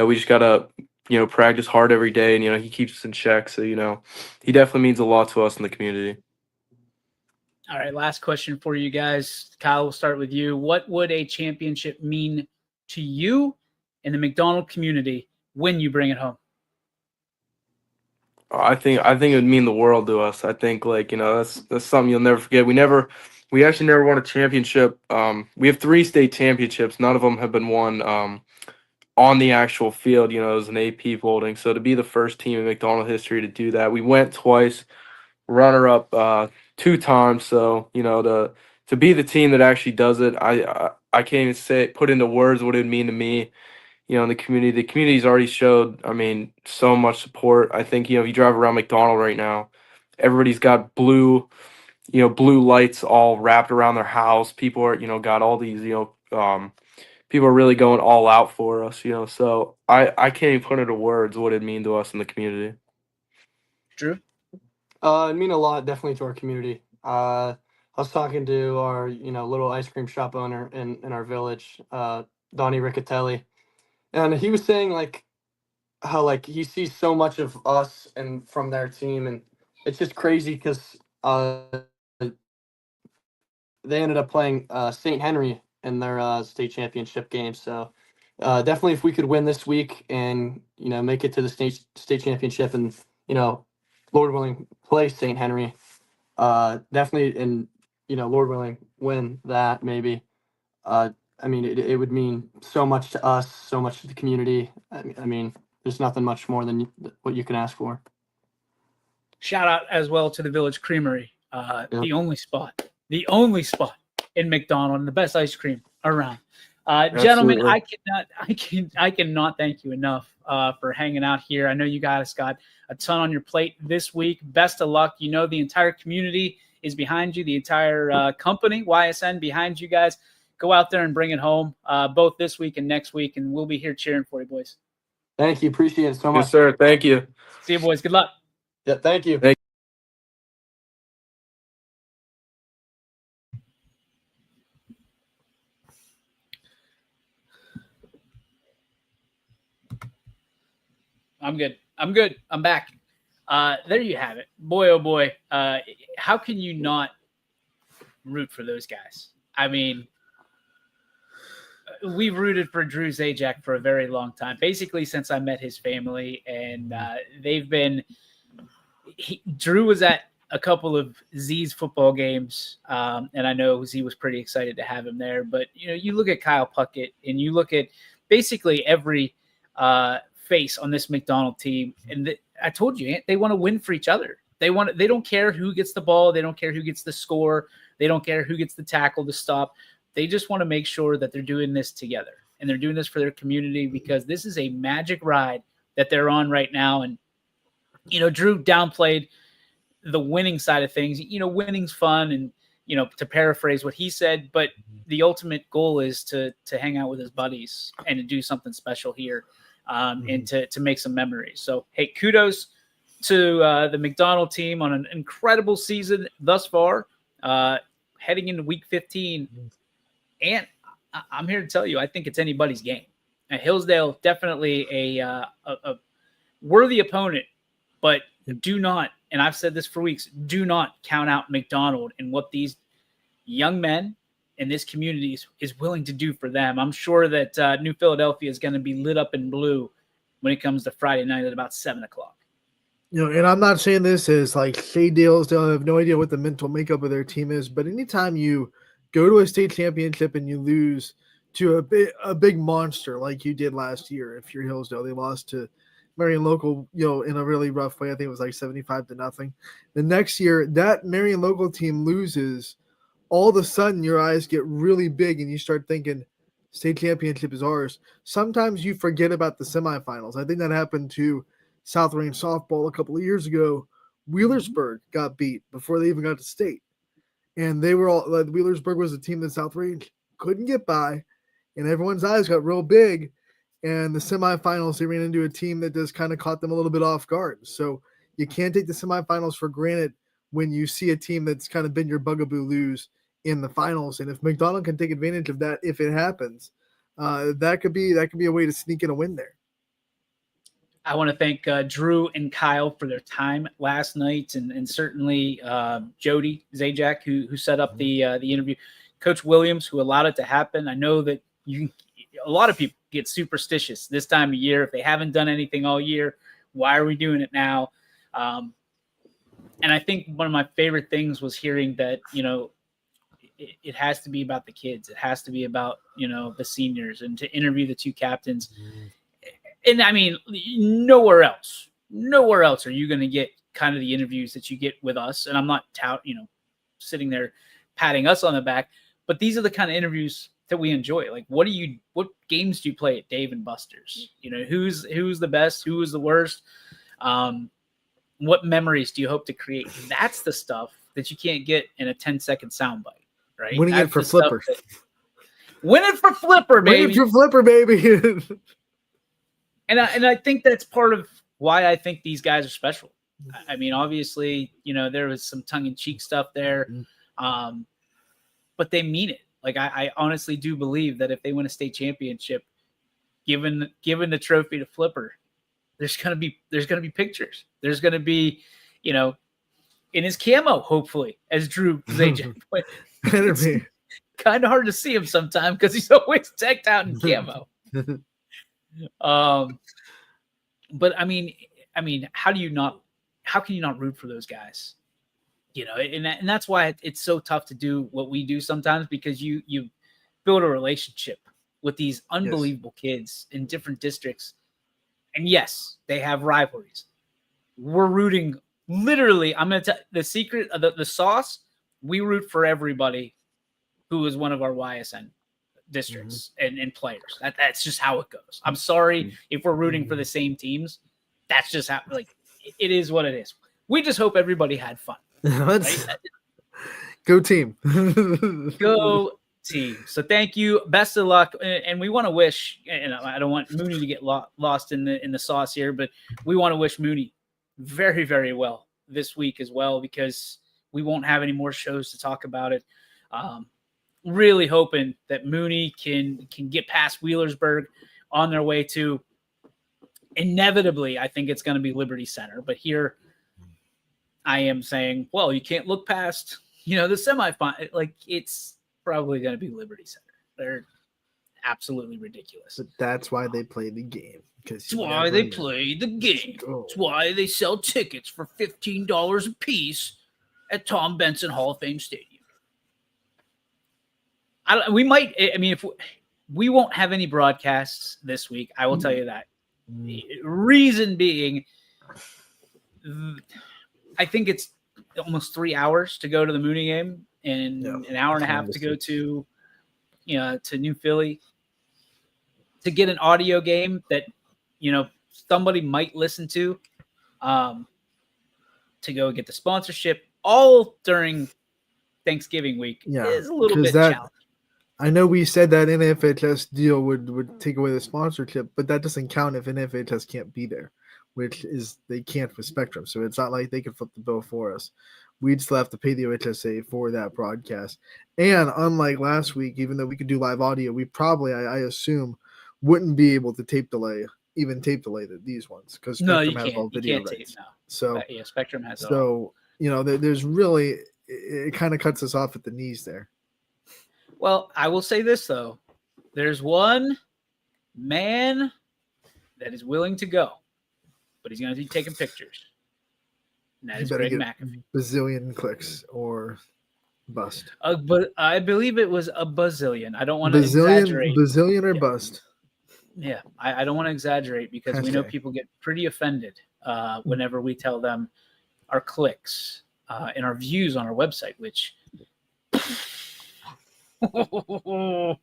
we just gotta practice hard every day, and he keeps us in check, so he definitely means a lot to us in the community. All right, last question for you guys. Kyle, we'll start with you. What would a championship mean to you in the McDonald community when you bring it home? I think it would mean the world to us. I think that's something you'll never forget. We actually never won a championship. We have 3 state championships. None of them have been won on the actual field. It was an AP voting. So to be the first team in McDonald history to do that, we went twice, runner up 2 times. So to be the team that actually does it, I can't even put into words what it would mean to me. In the community. The community's already showed, so much support. I think, if you drive around McDonald right now, everybody's got blue lights all wrapped around their house. People are, got all these, people are really going all out for us, so I can't even put into words what it mean to us in the community. Drew? It mean a lot, definitely, to our community. I was talking to our, little ice cream shop owner in our village, Donnie Riccatelli. And he was saying how he sees so much of us and from their team, and it's just crazy because they ended up playing St. Henry in their state championship game. So definitely, if we could win this week and make it to the state championship, and Lord willing, play St. Henry, definitely, and Lord willing, win that maybe. It would mean so much to us, so much to the community. There's nothing much more than what you can ask for. Shout out as well to the Village Creamery, the only spot in McDonald, and the best ice cream around. Gentlemen, I cannot thank you enough for hanging out here. I know you guys got a ton on your plate this week. Best of luck. The entire community is behind you, the entire company, YSN, behind you guys. go out there and bring it home, both this week and next week, and we'll be here cheering for you, boys. Thank you. Appreciate it so much. Yes, sir. Thank you. See you, boys. Good luck. Yeah, thank you. I'm good. I'm back. There you have it. Boy, oh boy. How can you not root for those guys? I mean, we've rooted for Drew Zajac for a very long time, basically since I met his family. And they've been – Drew was at a couple of Z's football games, and I know Z was pretty excited to have him there. But, you look at Kyle Puckett and you look at basically every face on this McDonald team, and I told you, they want to win for each other. They don't care who gets the ball. They don't care who gets the score. They don't care who gets the tackle, the stop. They just want to make sure that they're doing this together, and they're doing this for their community, because this is a magic ride that they're on right now. And, Drew downplayed the winning side of things. Winning's fun, and, to paraphrase what he said, but the ultimate goal is to hang out with his buddies and to do something special here. And to make some memories. So, hey, kudos to the McDonald team on an incredible season thus far, heading into week 15. And I'm here to tell you, I think it's anybody's game. Hillsdale, definitely a worthy opponent, but do not, and I've said this for weeks, do not count out McDonald and what these young men in this community is willing to do for them. I'm sure that New Philadelphia is going to be lit up in blue when it comes to Friday night at about 7:00. And I'm not saying this as like shade deals. They have no idea what the mental makeup of their team is. But anytime you go to a state championship and you lose to a big monster like you did last year, if you're Hillsdale, they lost to Marion Local, in a really rough way. I think it was like 75-0. The next year, that Marion Local team loses. All of a sudden your eyes get really big and you start thinking state championship is ours. Sometimes you forget about the semifinals. I think that happened to South Range softball a couple of years ago. Wheelersburg got beat before they even got to state. And they were all like, Wheelersburg was a team that South Range couldn't get by, and everyone's eyes got real big. And the semifinals, they ran into a team that just kind of caught them a little bit off guard. So you can't take the semifinals for granted when you see a team that's kind of been your bugaboo lose in the finals. And if McDonald can take advantage of that, if it happens, that could be a way to sneak in a win there. I want to thank Drew and Kyle for their time last night, and certainly Jody Zajac, who set up the interview, Coach Williams, who allowed it to happen. I know that a lot of people get superstitious this time of year. If they haven't done anything all year, why are we doing it now? And I think one of my favorite things was hearing that, it has to be about the kids. It has to be about, the seniors, and to interview the two captains. And I mean, nowhere else are you going to get kind of the interviews that you get with us. And I'm not sitting there patting us on the back, but these are the kind of interviews that we enjoy. Like, what games do you play at Dave and Buster's? Who's the best? Who is the worst? What memories do you hope to create? That's the stuff that you can't get in a 10-second soundbite. Right? Winning it for Flipper. Win it for Flipper, baby. Win it for Flipper, baby. And I think that's part of why I think these guys are special. I mean, obviously, there was some tongue-in-cheek stuff there, but they mean it. Like, I honestly do believe that if they win a state championship, given the trophy to Flipper, there's gonna be pictures. There's gonna be, in his camo, hopefully, as Drew Zajac. It's kind of hard to see him sometimes because he's always decked out in camo. But I mean, how can you not root for those guys? And that's why it's so tough to do what we do sometimes, because you build a relationship with these unbelievable kids in different districts. And yes, they have rivalries. We're rooting literally. I'm going to tell the secret of the sauce. We root for everybody who is one of our YSN districts and players. That's just how it goes. I'm sorry if we're rooting for the same teams. That's just how, it is what it is. We just hope everybody had fun. Right? Go team. Go team. So thank you. Best of luck. And we want to wish, and I don't want Mooney to get lost in the sauce here, but we want to wish Mooney very, very well this week as well, because we won't have any more shows to talk about it. Really hoping that Mooney can get past Wheelersburg on their way to, inevitably, I think it's going to be Liberty Center. But here I am saying, well, you can't look past, the semifinal. Like, it's probably going to be Liberty Center. They're absolutely ridiculous. But that's why they play the game. That's why they play the game. That's why they sell tickets for $15 a piece at Tom Benson Hall of Fame Stadium. If we won't have any broadcasts this week, I will tell you that. Reason being, I think it's almost 3 hours to go to the Mooney game and an hour and a half to go to New Philly to get an audio game that, somebody might listen to go get the sponsorship all during Thanksgiving week is a little bit challenging. I know we said that NFHS deal would take away the sponsorship, but that doesn't count if NFHS can't be there, which is they can't with Spectrum. So it's not like they can flip the bill for us. We'd still have to pay the OHSA for that broadcast. And unlike last week, even though we could do live audio, we probably, I assume, wouldn't be able to tape delay these ones because Spectrum has all video rights. No. So Spectrum has. So there's really, it kind of cuts us off at the knees there. Well, I will say this though: there's one man that is willing to go, but he's going to be taking pictures. And that is Greg McAfee. Bazillion clicks or bust. But I believe it was a bazillion. I don't want to exaggerate. Bazillion or bust. Yeah, I don't want to exaggerate because we know people get pretty offended whenever we tell them our clicks and our views on our website, which I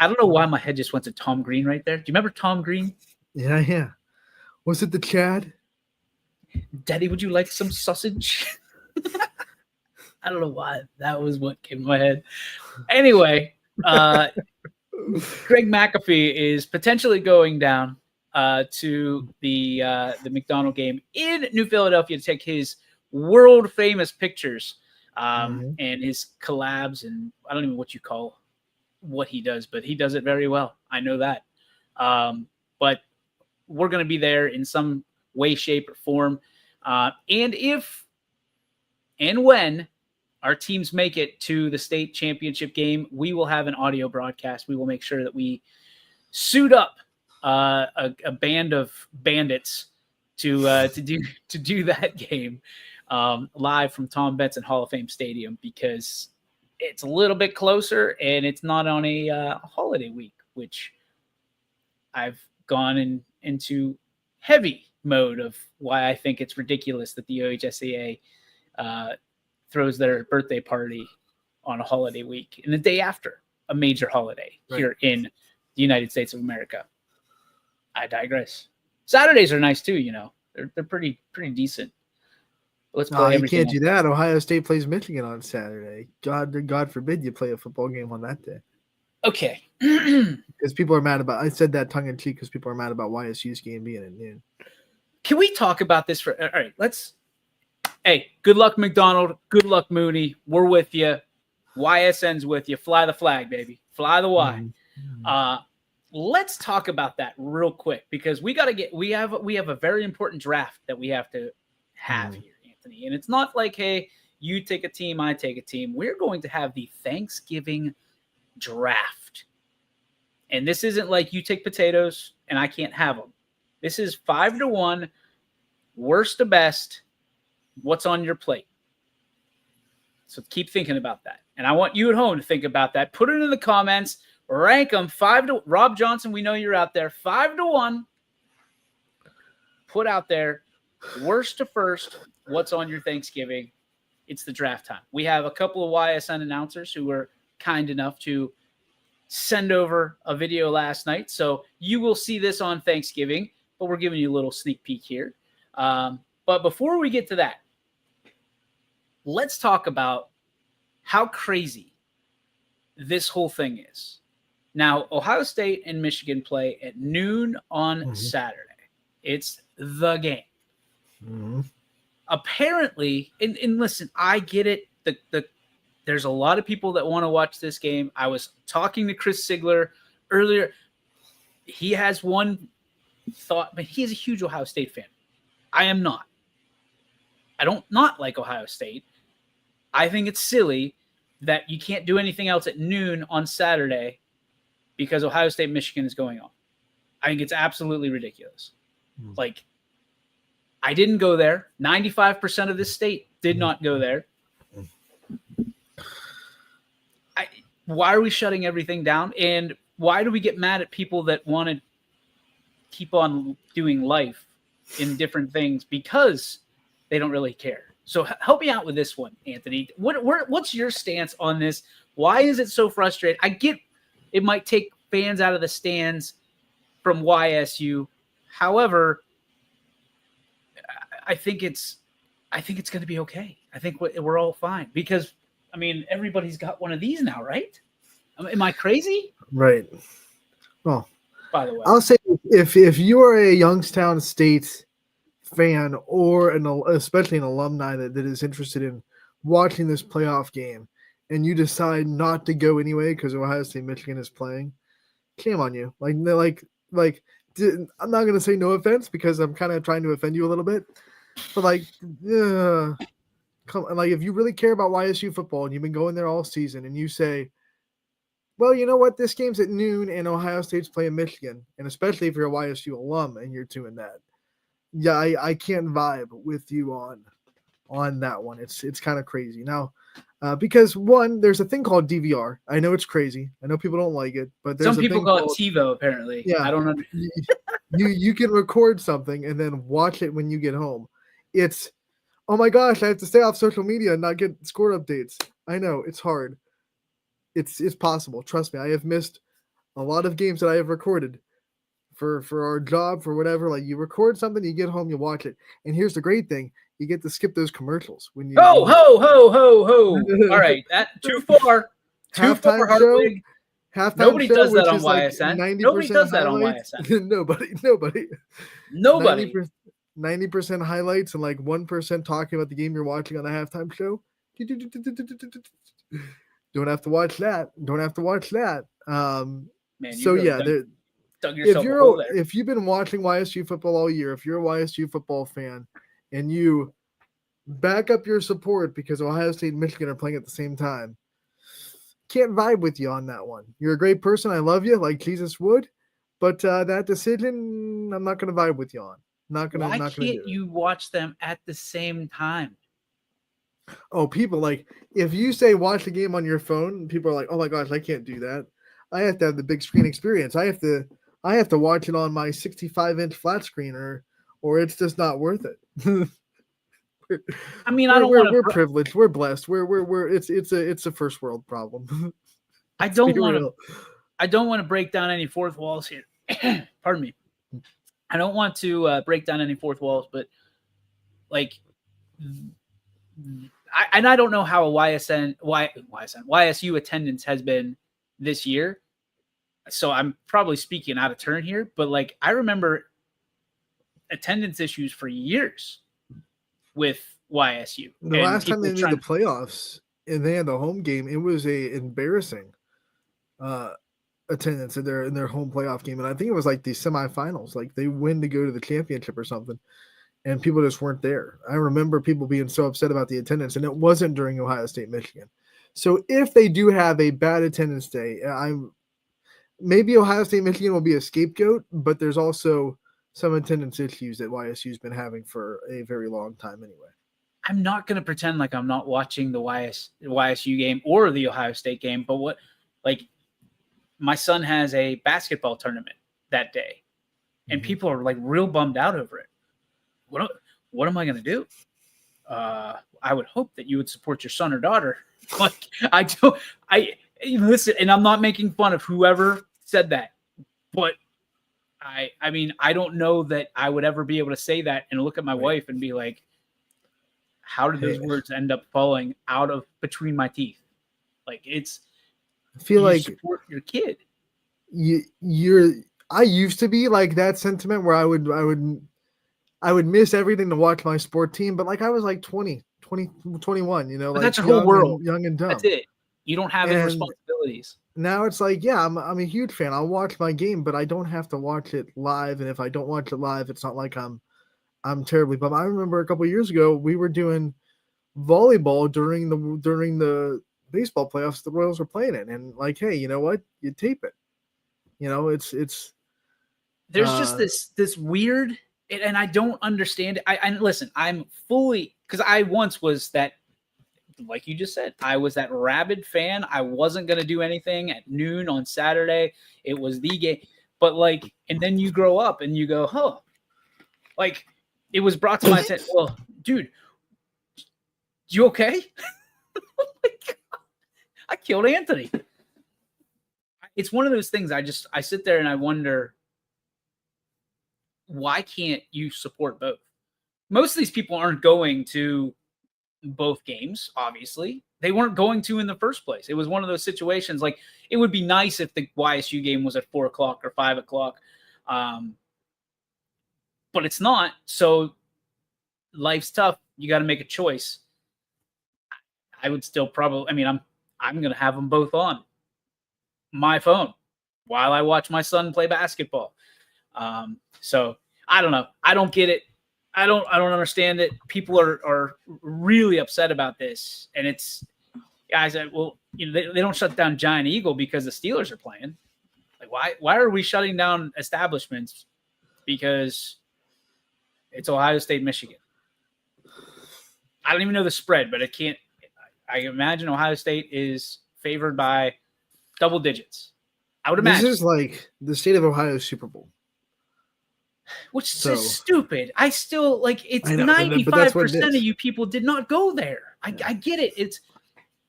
don't know why my head just went to Tom Green right there. Do you remember Tom Green? Yeah. Was it the Chad? Daddy, would you like some sausage? I don't know why. That was what came to my head. Anyway, Greg McAfee is potentially going down to the McDonald game in New Philadelphia to take his world famous pictures and his collabs, and I don't even know what you call what he does, but he does it very well. I know that. But we're going to be there in some way, shape, or form. And if and when our teams make it to the state championship game, we will have an audio broadcast. We will make sure that we suit up a band of bandits to do that game live from Tom Benson Hall of Fame Stadium, because it's a little bit closer and it's not on a holiday week, which I've gone into heavy mode of why I think it's ridiculous that the OHSAA throws their birthday party on a holiday week and the day after a major holiday here in the United States of America. I digress. Saturdays are nice too, they're pretty decent. Let's play you can't do that. Ohio State plays Michigan on Saturday. God forbid you play a football game on that day. Okay. Because people are mad about. I said that tongue in cheek because people are mad about YSU's game being at noon. Can we talk about this all right? Hey, good luck, McDonald. Good luck, Mooney. We're with you. YSN's with you. Fly the flag, baby. Fly the Y. Let's talk about that real quick because we have a very important draft that we have to have here, Anthony. And it's not like, hey, you take a team, I take a team. We're going to have the Thanksgiving draft. And this isn't like you take potatoes and I can't have them. This is 5-1, worst to best. What's on your plate? So keep thinking about that. And I want you at home to think about that. Put it in the comments. Rank them 5-1. Rob Johnson, we know you're out there. 5-1. Put out there, worst to first, what's on your Thanksgiving? It's the draft time. We have a couple of YSN announcers who were kind enough to send over a video last night. So you will see this on Thanksgiving, but we're giving you a little sneak peek here. But before we get to that, let's talk about how crazy this whole thing is. Now, Ohio State and Michigan play at noon on Saturday. It's the game. Mm-hmm. Apparently, and listen, I get it. There's a lot of people that want to watch this game. I was talking to Chris Sigler earlier. He has one thought, but he's a huge Ohio State fan. I am not. I don't not like Ohio State. I think it's silly that you can't do anything else at noon on Saturday because Ohio State Michigan is going on. I think it's absolutely ridiculous. Like, I didn't go there. 95% of this state did not go there. Why are we shutting everything down? And why do we get mad at people that want to keep on doing life in different things because they don't really care? So help me out with this one, Anthony. What's your stance on this? Why is it so frustrating? I get it might take fans out of the stands from YSU. However, I think it's going to be okay. I think we're all fine because, I mean, everybody's got one of these now, right? Am I crazy? Right. Well, by the way, I'll say if you are a Youngstown State fan or especially an alumni that is interested in watching this playoff game and you decide not to go anyway because Ohio State Michigan is playing, shame on you. I'm not going to say no offense because I'm kind of trying to offend you a little bit, but if you really care about YSU football and you've been going there all season and you say, well, you know what, this game's at noon and Ohio State's playing Michigan, and especially if you're a YSU alum and you're doing that, yeah, I can't vibe with you on that one. It's kind of crazy now, because one, there's a thing called DVR. I know it's crazy. I know people don't like it, but there's some people call it TiVo. Apparently, yeah, I don't know. you can record something and then watch it when you get home. It's, oh my gosh, I have to stay off social media and not get score updates. I know it's hard. It's possible. Trust me. I have missed a lot of games that I have recorded for our job, for whatever. Like, you record something, you get home, you watch it. And here's the great thing. You get to skip those commercials when you ho. All right. That too far. Too far, Hartwig. Halftime Nobody show, does that on like YSN. Nobody does that on YSN. Nobody. 90% highlights and like 1% talking about the game you're watching on the halftime show. Don't have to watch that. Man, so really yeah, if you've been watching YSU football all year, if you're a YSU football fan and you back up your support because Ohio State and Michigan are playing at the same time, can't vibe with you on that one. You're a great person. I love you like Jesus would, but that decision, I'm not going to vibe with you on. Why can't you watch them at the same time? Oh, people, like, if you say watch the game on your phone, people are like, oh my gosh, I can't do that. I have to have the big screen experience. I have to watch it on my 65-inch flat screen or it's just not worth it. I mean, we're privileged. We're blessed. It's a first world problem. I don't want to break down any fourth walls here. Pardon me. I don't want to break down any fourth walls, but like, I don't know how a YSU attendance has been this year. So I'm probably speaking out of turn here, but like, I remember attendance issues for years with YSU. The last time they made the playoffs and they had the home game, it was a embarrassing attendance in their home playoff game. And I think it was like the semifinals, like they win to go to the championship or something. And people just weren't there. I remember people being so upset about the attendance, and it wasn't during Ohio State, Michigan. So if they do have a bad attendance day, maybe Ohio State, Michigan will be a scapegoat, but there's also some attendance issues that YSU's been having for a very long time anyway. I'm not going to pretend like I'm not watching the YSU game or the Ohio State game, but my son has a basketball tournament that day, and people are like real bummed out over it. What am I going to do? I would hope that you would support your son or daughter. Like, I listen, and I'm not making fun of whoever said that, but I mean, I don't know that I would ever be able to say that and look at my wife and be like, how did those Hey. words end up falling out of between my teeth? Like it's I feel you like support your kid. I used to be like that sentiment where I would miss everything to watch my sport team, but like I was like 20, 21, But like that's your whole world. young and dumb. That's it. You don't have any And responsibilities. now it's like, yeah, I'm a huge fan. I'll watch my game, but I don't have to watch it live. And if I don't watch it live, it's not like I'm terribly bummed. I remember a couple of years ago we were doing volleyball during the baseball playoffs the Royals were playing in, and like, hey, you know what? You tape it. It's There's just this weird, and I don't understand it. I listen. I'm fully because I once was that, like you just said, I was that rabid fan. I wasn't gonna do anything at noon on Saturday. It was the game, but like, and then you grow up and you go, huh? Like, it was brought to my attention. Well, dude, you okay? Like, I killed Anthony. It's one of those things. I sit there and I wonder, why can't you support both? Most of these people aren't going to both games, obviously. They weren't going to in the first place. It was one of those situations, like, it would be nice if the YSU game was at 4 o'clock or 5 o'clock. But it's not. So life's tough. You got to make a choice. I would still probably, I'm going to have them both on my phone while I watch my son play basketball. So I don't know. I don't get it. I don't understand it. People are really upset about this. And it's guys that, well, they don't shut down Giant Eagle because the Steelers are playing. Like, why are we shutting down establishments? Because it's Ohio State, Michigan. I don't even know the spread, but I imagine Ohio State is favored by double digits. I would imagine. This is like the state of Ohio's Super Bowl. Which is stupid. I still it's 95% of you people did not go there. I get it. It's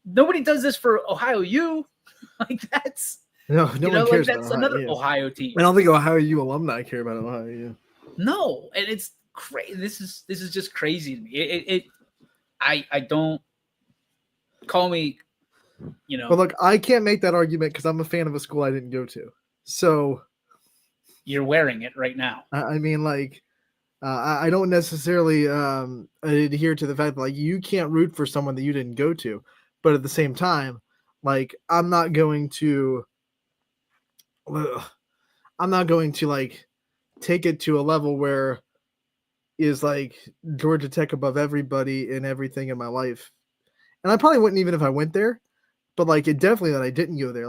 nobody does this for Ohio U. Like that's no one cares. Like that's another Ohio team. I don't think Ohio U alumni care about Ohio U. No, and it's crazy. This is just crazy to me. I don't call me. But look, I can't make that argument because I'm a fan of a school I didn't go to. So you're wearing it right now. I don't necessarily adhere to the fact that you can't root for someone that you didn't go to, but at the same time, I'm not going to take it to a level where is Georgia Tech above everybody and everything in my life. And I probably wouldn't even if I went there, but it definitely that I didn't go there.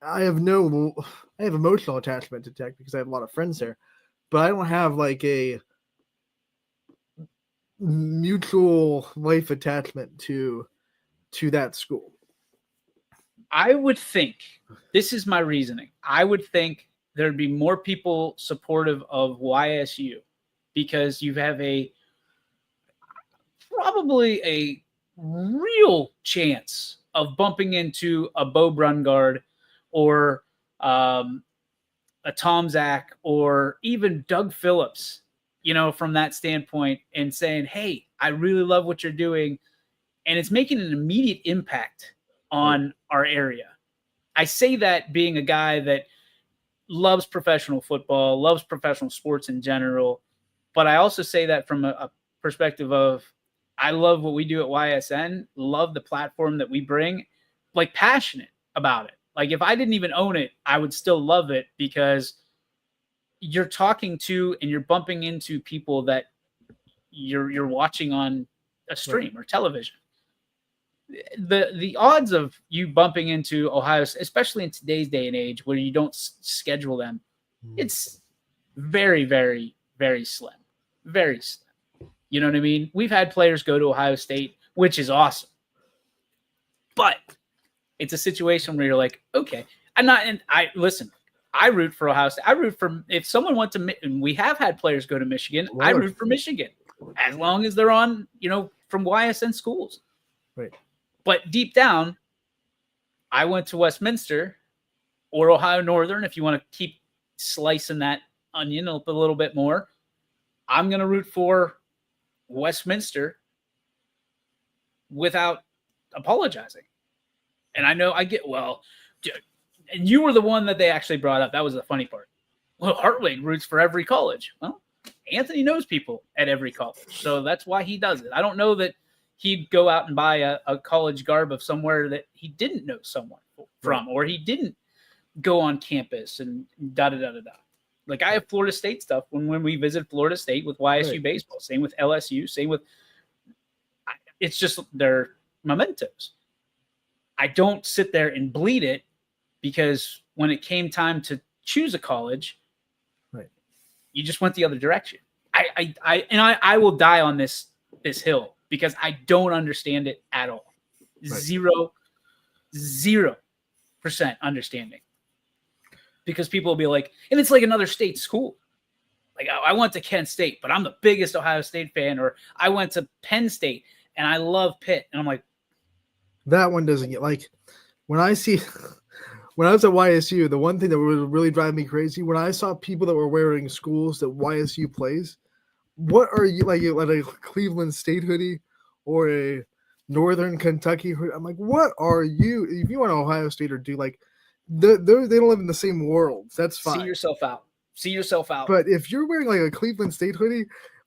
I have emotional attachment to Tech because I have a lot of friends there, but I don't have a mutual life attachment to that school. I would think, this is my reasoning, I would think there'd be more people supportive of YSU because you have probably a real chance of bumping into a Bo Brungard or a Tom Zach or even Doug Phillips, from that standpoint and saying, hey, I really love what you're doing. And it's making an immediate impact on our area. I say that being a guy that loves professional football, loves professional sports in general. But I also say that from a perspective of, I love what we do at YSN, love the platform that we bring, passionate about it. If I didn't even own it, I would still love it because you're talking to and you're bumping into people that you're watching on a stream or television. The odds of you bumping into Ohio, especially in today's day and age where you don't schedule them, it's very, very, very slim. Very slim. You know what I mean? We've had players go to Ohio State, which is awesome. But it's a situation where you're like, okay, I root for Ohio State. I root for, if someone went to, and we have had players go to Michigan, I root for Michigan as long as they're on, from YSN schools. Right. But deep down, I went to Westminster or Ohio Northern. If you want to keep slicing that onion a little bit more, I'm going to root for Westminster without apologizing. And I know I get, well, and you were the one that they actually brought up. That was the funny part. Well, Hartwig roots for every college. Well, Anthony knows people at every college, so that's why he does it. I don't know that he'd go out and buy a college garb of somewhere that he didn't know someone from, or he didn't go on campus and da-da-da-da-da. Like, I have Florida State stuff when we visit Florida State with YSU baseball. Same with LSU. Same with – it's just their mementos. I don't sit there and bleed it because when it came time to choose a college, you just went the other direction. I will die on this hill because I don't understand it at all. 0% understanding. Because people will be like, and it's like another state school. Like, I went to Kent State, but I'm the biggest Ohio State fan. Or I went to Penn State and I love Pitt. And I'm like, that one doesn't get, like, when I was at YSU, the one thing that would really drive me crazy, when I saw people that were wearing schools that YSU plays, what are you, like a Cleveland State hoodie or a Northern Kentucky hoodie? I'm like, what are you? If you want Ohio State or do, like, they don't live in the same world. That's fine. See yourself out. But if you're wearing like a Cleveland State hoodie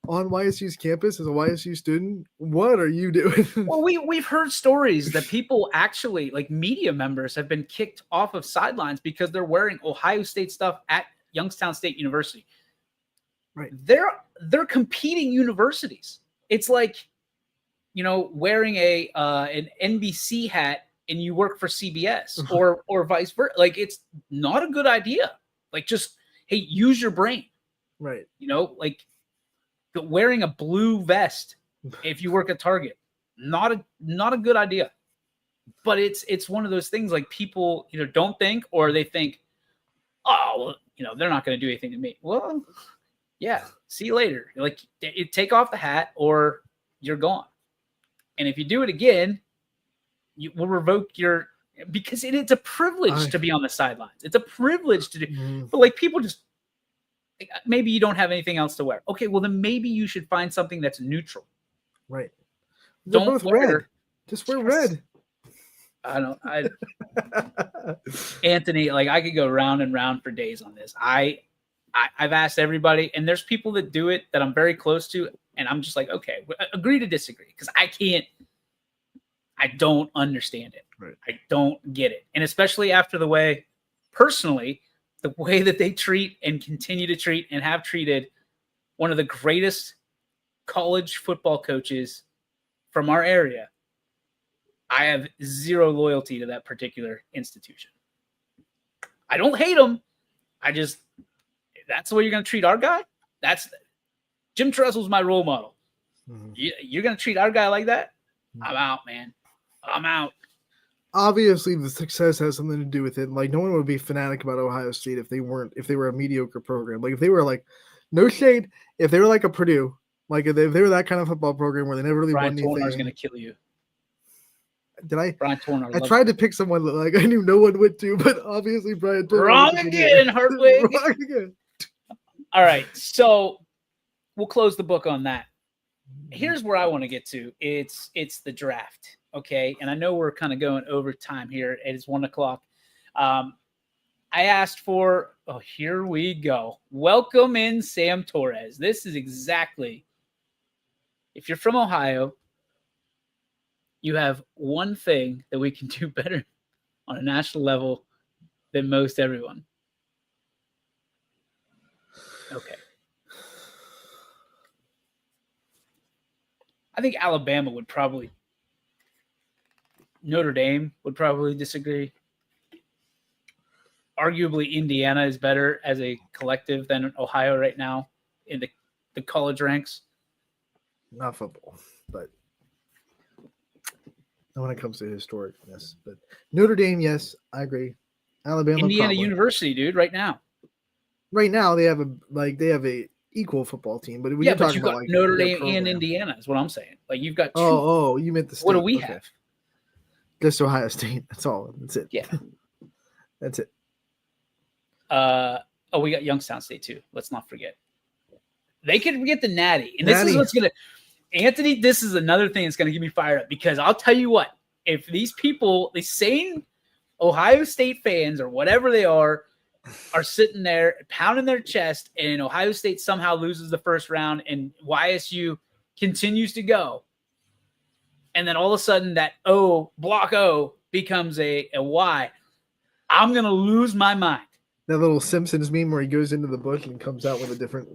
on YSU's campus as a YSU student, what are you doing? Well, we've heard stories that people actually, like media members, have been kicked off of sidelines because they're wearing Ohio State stuff at Youngstown State University. Right. They're competing universities. It's like, wearing an NBC hat and you work for CBS or vice versa. Like, it's not a good idea. Like, just, hey, use your brain. Right. Like, wearing a blue vest if you work at Target, not a good idea. But it's one of those things, like, people either don't think or they think, oh, well, they're not going to do anything to me. Well, yeah, see you later. Like, take off the hat or you're gone. And if you do it again, you will revoke your, because it's a privilege to be on the sidelines. It's a privilege to do, but like, people just, maybe you don't have anything else to wear. Okay, well then maybe you should find something that's neutral. Right. Don't wear red. Just wear red. Anthony, like, I could go round and round for days on this. I've asked everybody, and there's people that do it that I'm very close to, and I'm just like, okay, agree to disagree, because I don't understand it. Right. I don't get it. And especially after the way that they treat and continue to treat and have treated one of the greatest college football coaches from our area, I have zero loyalty to that particular institution. I don't hate him. That's the way you're going to treat our guy? Jim Tressel's my role model. Mm-hmm. You're going to treat our guy like that? Mm-hmm. I'm out, man. I'm out. Obviously, the success has something to do with it. Like, no one would be fanatic about Ohio State if they were a mediocre program. Like, if they were like, no shade, if they were like a Purdue, like if they were that kind of football program where they never really won anything. Brian Torner's going to kill you. Brian Torner. I tried to pick someone that, like, I knew no one would do, but obviously Brian Torner. Wrong again, Hartwig. Wrong again. All right, so we'll close the book on that. Here's where I want to get to. It's the draft, okay? And I know we're kind of going over time here. It is 1:00. I asked for, here we go. Welcome in Sam Torres. This is exactly, if you're from Ohio, you have one thing that we can do better on a national level than most everyone. Okay. I think Alabama would probably, Notre Dame would probably disagree. Arguably, Indiana is better as a collective than Ohio right now in the college ranks. Not football, but when it comes to historicness. But Notre Dame, yes, I agree. Alabama, Indiana probably. University, dude, right now. Right now, they have a equal football team, but you've got like Notre Dame and Indiana is what I'm saying. Like, you've got two. Oh, you meant the state. What do we have? Just Ohio State. That's all. That's it. Yeah. That's it. We got Youngstown State too. Let's not forget. They could get the Natty. And this is what's gonna, Anthony, this is another thing that's going to get me fired up because I'll tell you what, if these people, these same Ohio State fans or whatever they are sitting there pounding their chest and Ohio State somehow loses the first round and YSU continues to go, and then all of a sudden that block O becomes a Y, I'm going to lose my mind. That little Simpsons meme where he goes into the bush and comes out with a different.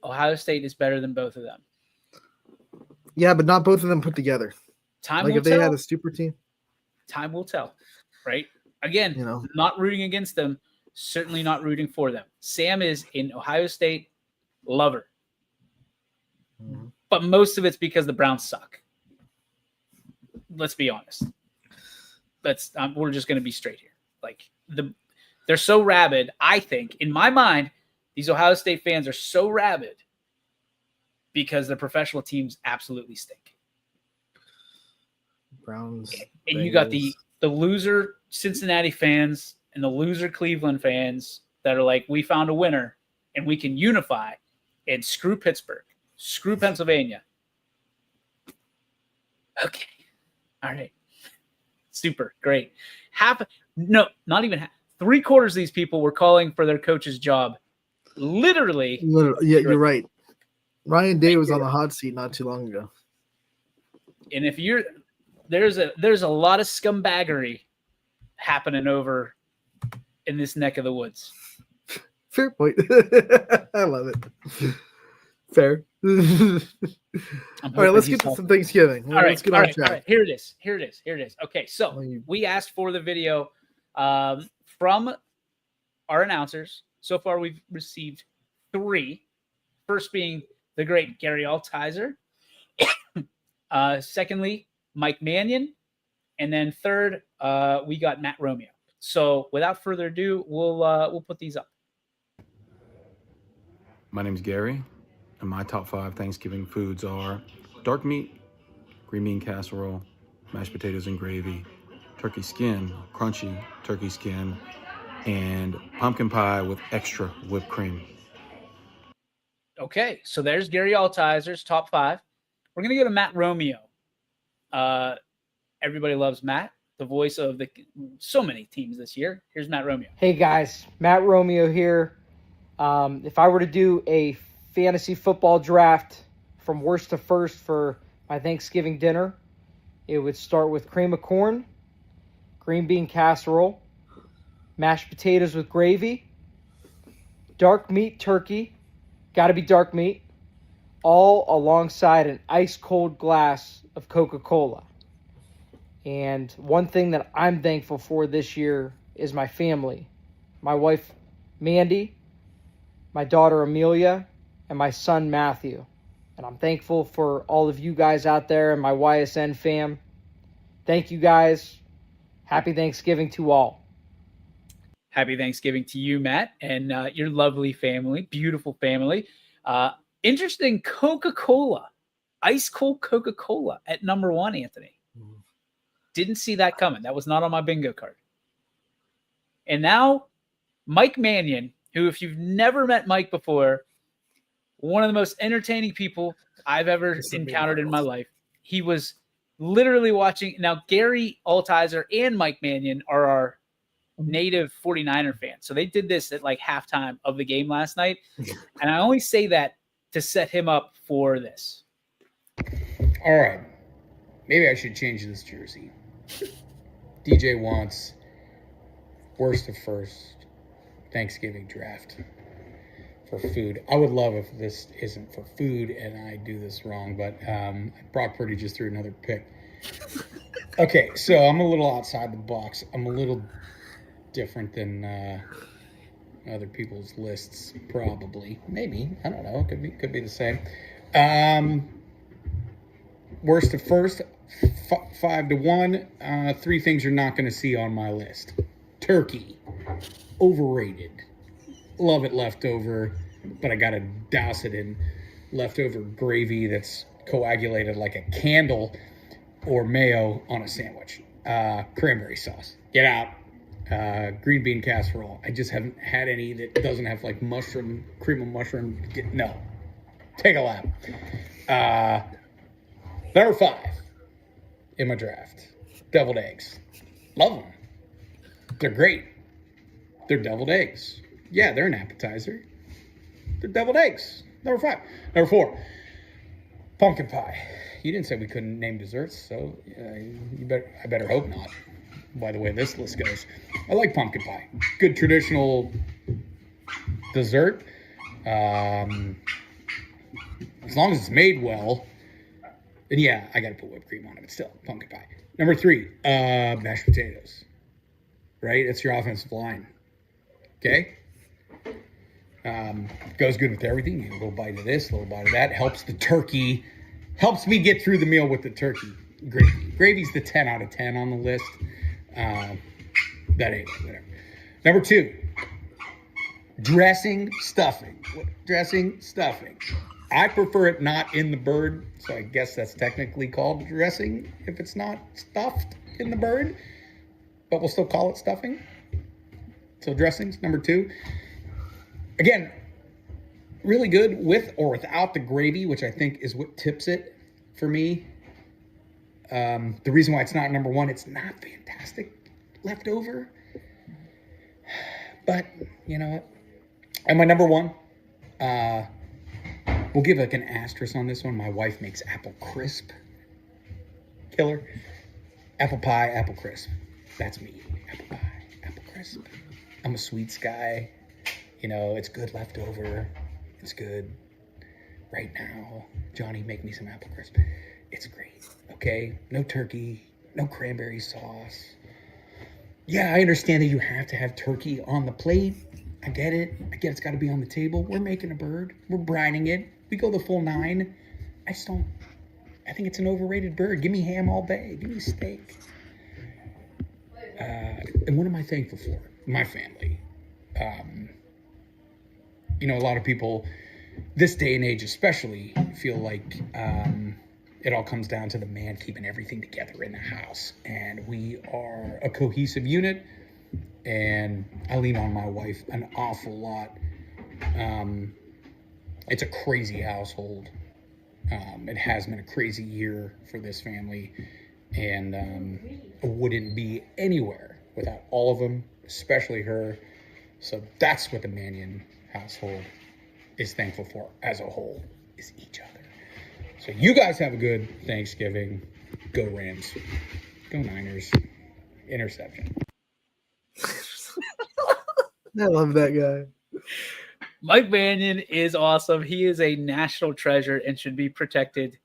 Ohio State is better than both of them. Yeah, but not both of them put together. Time like will if they tell. had a super team. Time will tell, right? Again, not rooting against them, certainly not rooting for them. Sam is an Ohio State lover. Mm-hmm. But most of it's because the Browns suck. Let's be honest. We're just going to be straight here. Like they're so rabid. I think in my mind, these Ohio State fans are so rabid because the professional teams absolutely stink. Browns. And you got the loser Cincinnati fans and the loser Cleveland fans that are like, we found a winner and we can unify and screw Pittsburgh, screw Pennsylvania. Okay. All right. Super. Great. Not even half. 3/4 of these people were calling for their coach's job. Literally. Yeah, you're right. Ryan Day was on the hot seat not too long ago. And if there's a lot of scumbaggery happening over in this neck of the woods. Fair point. I love it. Fair. All right, let's get to some Thanksgiving. All right. Here it is. Okay, so we asked for the video from our announcers. So far, we've received 3. First being the great Gary Altizer. Secondly, Mike Mannion. And then third, we got Matt Romeo. So without further ado, we'll put these up. My name's Gary, and my top 5 Thanksgiving foods are dark meat, green bean casserole, mashed potatoes and gravy, turkey skin, crunchy turkey skin, and pumpkin pie with extra whipped cream. Okay, so there's Gary Altizer's top 5. We're going to go to Matt Romeo. Everybody loves Matt, the voice of so many teams this year. Here's Matt Romeo. Hey, guys. Matt Romeo here. If I were to do a fantasy football draft from worst to first for my Thanksgiving dinner, it would start with cream of corn, green bean casserole, mashed potatoes with gravy, dark meat turkey, got to be dark meat, all alongside an ice-cold glass of Coca-Cola. And one thing that I'm thankful for this year is my family. My wife, Mandy, my daughter, Amelia, and my son, Matthew. And I'm thankful for all of you guys out there and my YSN fam. Thank you, guys. Happy Thanksgiving to all. Happy Thanksgiving to you, Matt, and your lovely family, beautiful family. Interesting Coca-Cola, ice-cold Coca-Cola at number 1, Anthony. Didn't see that coming. That was not on my bingo card. And now, Mike Mannion, who, if you've never met Mike before, one of the most entertaining people I've ever encountered in my life. He was literally watching. Now, Gary Altizer and Mike Mannion are our native 49er fans. So they did this at like halftime of the game last night. And I only say that to set him up for this. All right. Maybe I should change this jersey. DJ wants worst of first Thanksgiving draft for food. I would love if this isn't for food and I do this wrong, but Brock Purdy just threw another pick. Okay, so I'm a little outside the box. I'm a little different than other people's lists, probably. Maybe. I don't know. Could be the same. Worst of first, 5-1. 3 things you're not going to see on my list. Turkey, overrated. Love it leftover, but I got to douse it in leftover gravy that's coagulated like a candle or mayo on a sandwich. Cranberry sauce. Get out. green bean casserole. I just haven't had any that doesn't have like cream of mushroom. No. Take a lap. Number 5 in my draft, deviled eggs. Love them. They're great. They're deviled eggs. Yeah, they're an appetizer. They're deviled eggs. Number 5. Number 4, pumpkin pie. You didn't say we couldn't name desserts, so I better hope not. By the way this list goes, I like pumpkin pie. Good traditional dessert. As long as it's made well. And yeah, I got to put whipped cream on it, but still, pumpkin pie. Number 3, mashed potatoes. Right? It's your offensive line. Okay? Goes good with everything. You get a little bite of this, a little bite of that. Helps the turkey. Helps me get through the meal with the turkey. Gravy. Gravy's the 10 out of 10 on the list. That ain't whatever. Number 2, dressing, stuffing. Dressing, stuffing. I prefer it not in the bird, so I guess that's technically called dressing if it's not stuffed in the bird, but we'll still call it stuffing. So dressings, number 2. Again, really good with or without the gravy, which I think is what tips it for me. The reason why it's not number 1, it's not fantastic leftover. But, you know what? And my number 1, we'll give like an asterisk on this one. My wife makes apple crisp. Killer. Apple pie, apple crisp. That's me. Apple pie, apple crisp. I'm a sweets guy. You know, it's good leftover. It's good right now. Johnny, make me some apple crisp. It's great. Okay? No turkey, no cranberry sauce. Yeah, I understand that you have to have turkey on the plate. I get it. I get it's got to be on the table. We're making a bird. We're brining it. We go the full 9. I think it's an overrated bird. Give me ham all day. Give me steak. And what am I thankful for? My family. You know, a lot of people, this day and age especially, feel like it all comes down to the man keeping everything together in the house. And we are a cohesive unit. And I lean on my wife an awful lot. It's a crazy household. It has been a crazy year for this family. And I wouldn't be anywhere without all of them, especially her. So that's what the Mannion household is thankful for as a whole, is each other. So you guys have a good Thanksgiving. Go Rams. Go Niners. Interception. I love that guy. Mike Mannion is awesome. He is a national treasure and should be protected.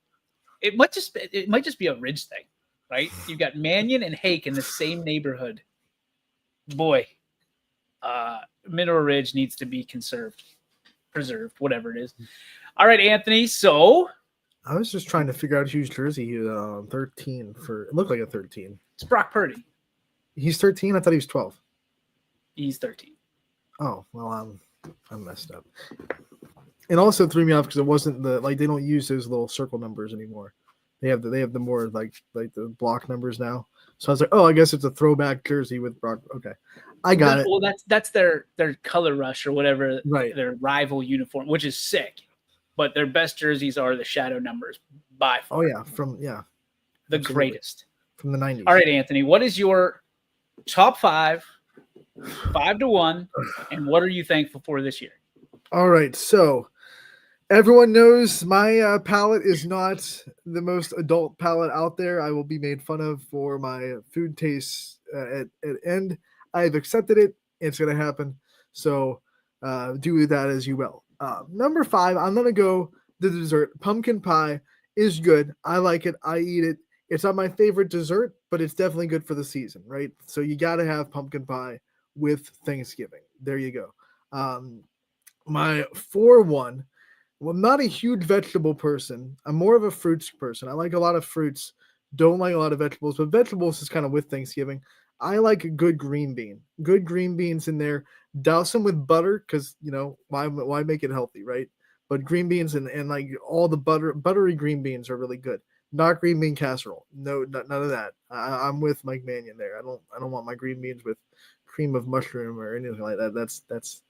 It might just be a Ridge thing, right? You've got Mannion and Hake in the same neighborhood. Boy, Mineral Ridge needs to be preserved, whatever it is. All right, Anthony. So I was just trying to figure out whose jersey he was on 13 for. It looked like a 13. It's Brock Purdy. He's 13. I thought he was 12. He's 13. Oh well, I'm messed up. It also threw me off because it wasn't they don't use those little circle numbers anymore. They have the more like the block numbers now. So I was like, oh, I guess it's a throwback jersey with Brock. Okay, I got it. Well, that's their color rush or whatever, right? Their rival uniform, which is sick. But their best jerseys are the shadow numbers by far. Oh yeah, the absolutely. Greatest from the 90s. All right, Anthony, what is your top 5 to 1, and what are you thankful for this year? All right, so everyone knows my palate is not the most adult palate out there. I will be made fun of for my food tastes at end. I've accepted it. It's going to happen. So do with that as you will. Number 5, I'm going to go the dessert. Pumpkin pie is good. I like it. I eat it. It's not my favorite dessert, but it's definitely good for the season, right? So you got to have pumpkin pie with Thanksgiving. There you go. My 4-1, well, I'm not a huge vegetable person. I'm more of a fruits person. I like a lot of fruits, don't like a lot of vegetables, but vegetables is kind of with Thanksgiving. I like a good green bean. Good green beans in there. Douse them with butter because, you know, why make it healthy, right? But green beans and like all the buttery green beans are really good. Not green bean casserole. No, none of that. I'm with Mike Mannion there. I don't want my green beans with cream of mushroom or anything like that. That's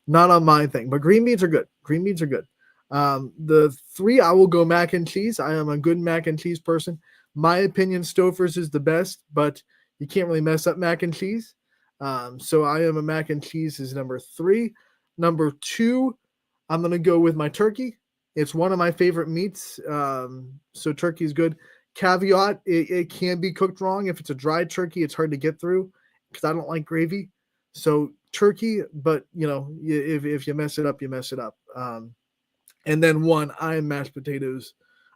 not on my thing. But green beans are good. Green beans are good. The 3, I will go mac and cheese. I am a good mac and cheese person. My opinion, Stouffer's is the best, but you can't really mess up mac and cheese. So I am a mac and cheese is number 3. Number 2, I'm going to go with my turkey. It's one of my favorite meats. So turkey is good. Caveat, it can be cooked wrong. If it's a dry turkey, it's hard to get through because I don't like gravy. So turkey, but if you mess it up, you mess it up. And then 1, I am mashed potatoes.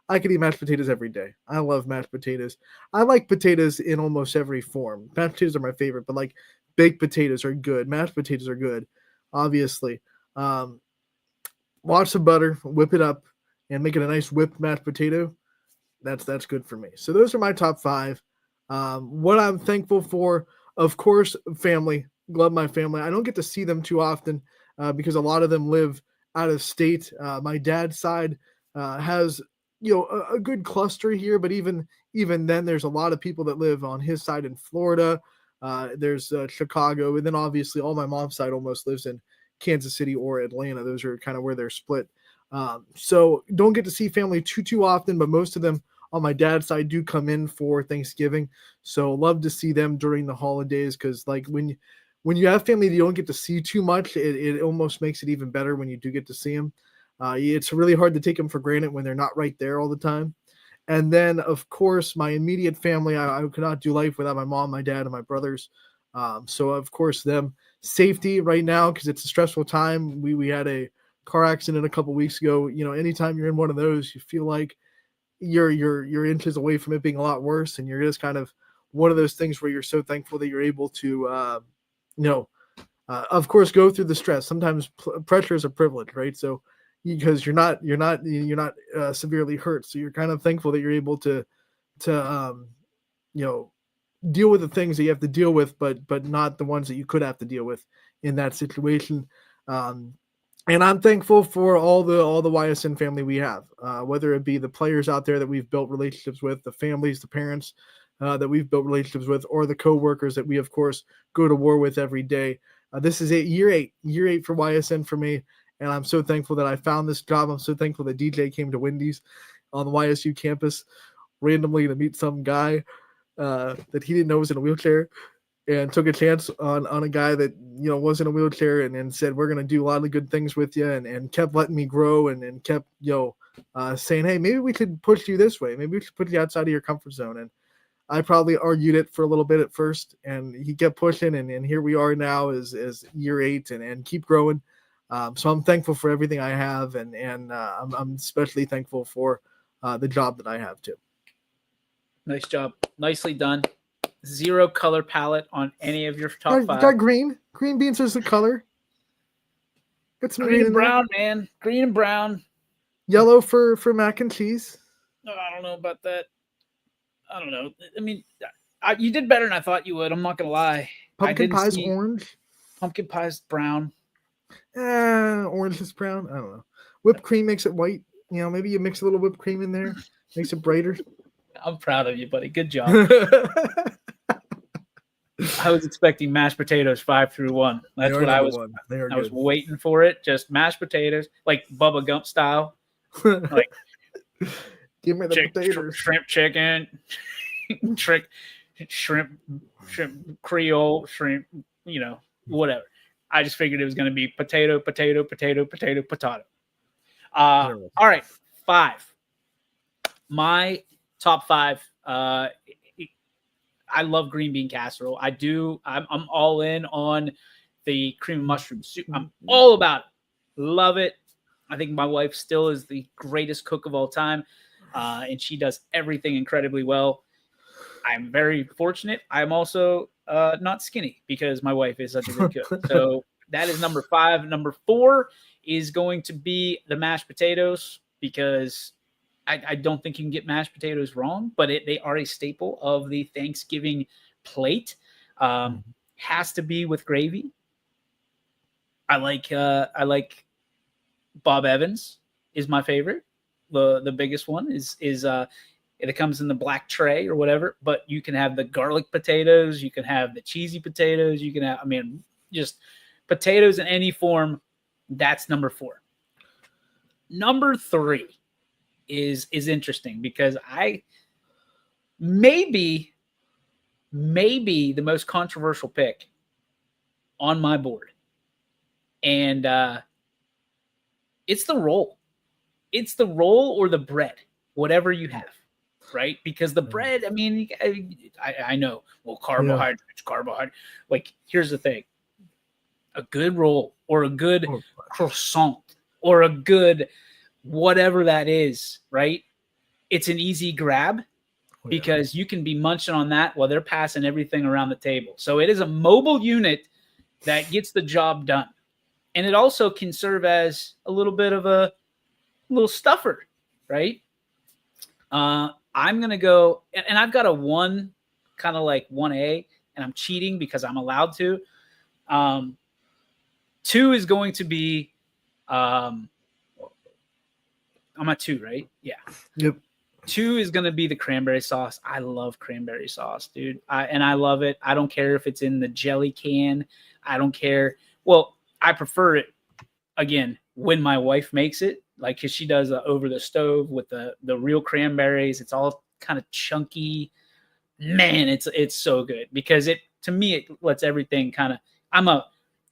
I could eat mashed potatoes every day. I love mashed potatoes. I like potatoes in almost every form. Mashed potatoes are my favorite, but like baked potatoes are good. Mashed potatoes are good, obviously. Lots of butter, whip it up, and make it a nice whipped mashed potato. That's good for me. So those are my top 5. What I'm thankful for, of course, family. Love my family. I don't get to see them too often because a lot of them live out of state. My dad's side has a good cluster here, but even then, there's a lot of people that live on his side in Florida. There's Chicago, and then obviously all my mom's side almost lives in Kansas City or Atlanta. Those are kind of where they're split. So don't get to see family too often, but most of them on my dad's side do come in for Thanksgiving. So love to see them during the holidays because like when you have family that you don't get to see too much, it almost makes it even better when you do get to see them. It's really hard to take them for granted when they're not right there all the time. And then, of course, my immediate family, I could not do life without my mom, my dad, and my brothers. So, of course, them safety right now because it's a stressful time. We had a car accident a couple weeks ago. Anytime you're in one of those, you feel like you're inches away from it being a lot worse, and you're just kind of one of those things where you're so thankful that you're able to, of course, go through the stress. Sometimes pressure is a privilege, right? So because you're not severely hurt, so you're kind of thankful that you're able to deal with the things that you have to deal with, but not the ones that you could have to deal with in that situation. And I'm thankful for all the YSN family we have, whether it be the players out there that we've built relationships with, the families, the parents that we've built relationships with, or the coworkers that we, of course, go to war with every day. This is year eight for YSN for me, and I'm so thankful that I found this job. I'm so thankful that DJ came to Wendy's on the YSU campus randomly to meet some guy that he didn't know was in a wheelchair, and took a chance on a guy that was in a wheelchair and said we're going to do a lot of good things with you, and kept letting me grow and kept saying, hey, maybe we could push you this way, maybe we should put you outside of your comfort zone. And I probably argued it for a little bit at first, and he kept pushing, and here we are now as year 8 and keep growing. So I'm thankful for everything I have, and I'm especially thankful for the job that I have too. Nice job. Nicely done. 0 color palette on any of your top 5. Got green. Green beans is the color. Got some Green and brown, there. man. Green and brown. Yellow for mac and cheese. No, I don't know about that. I don't know. I mean, you did better than I thought you would. I'm not going to lie. Pumpkin pie's orange. Pumpkin pie's brown. Orange is brown. I don't know. Whipped cream makes it white. Maybe you mix a little whipped cream in there. Makes it brighter. I'm proud of you, buddy. Good job. I was expecting mashed potatoes 5 through 1. That's what I was. I was waiting for it. Just mashed potatoes, like Bubba Gump style. Like, give me the potatoes. Shrimp chicken, shrimp Creole, shrimp. Whatever. I just figured it was going to be potato. All right, 5. My top 5. I love green bean casserole. I do. I'm all in on the cream of mushroom soup. I'm all about it. Love it. I think my wife still is the greatest cook of all time, and she does everything incredibly well. I'm very fortunate. I'm also not skinny because my wife is such a good cook. So that is number 5. Number 4 is going to be the mashed potatoes because I don't think you can get mashed potatoes wrong, but they are a staple of the Thanksgiving plate. Has to be with gravy. I like Bob Evans is my favorite. The biggest one is It comes in the black tray or whatever, but you can have the garlic potatoes. You can have the cheesy potatoes. You can have, I mean, just potatoes in any form. That's number 4. Number 3 is interesting because I maybe the most controversial pick on my board. And it's the roll. It's the roll or the bread, whatever you have, right? Because the bread, I mean, I know, well, carbohydrates. Like, here's the thing. A good roll or a good croissant or a good whatever that is, right? It's an easy grab because you can be munching on that while they're passing everything around the table. So it is a mobile unit that gets the job done. And it also can serve as a little bit of a little stuffer, right? I'm going to go, and I've got a 1, kind of like 1A, and I'm cheating because I'm allowed to. 2 is going to be, I'm at 2, right? Yeah. Yep. 2 is going to be the cranberry sauce. I love cranberry sauce, dude. I love it. I don't care if it's in the jelly can. I don't care. Well, I prefer it, again, when my wife makes it, like, because she does over the stove with the real cranberries. It's all kind of chunky. Man, it's so good because to me, it lets everything kind of, I'm a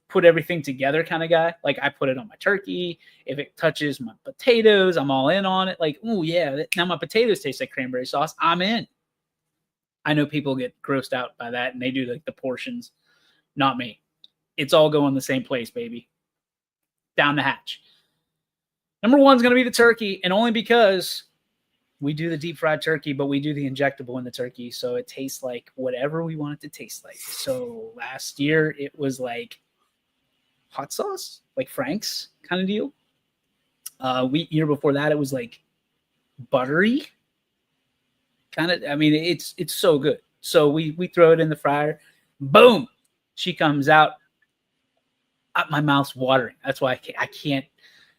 put everything together kind of guy. Like, I put it on my turkey. If it touches my potatoes, I'm all in on it. Like, oh yeah, now my potatoes taste like cranberry sauce. I'm in. I know people get grossed out by that and they do like the portions. Not me. It's all going the same place, baby. Down the hatch. Number 1 is going to be the turkey, and only because we do the deep fried turkey, but we do the injectable in the turkey, so it tastes like whatever we want it to taste like. So last year it was like hot sauce, like Frank's kind of deal. Year before that it was like buttery kind of. I mean, it's so good. So we throw it in the fryer. Boom, she comes out. My mouth's watering. That's why I can't.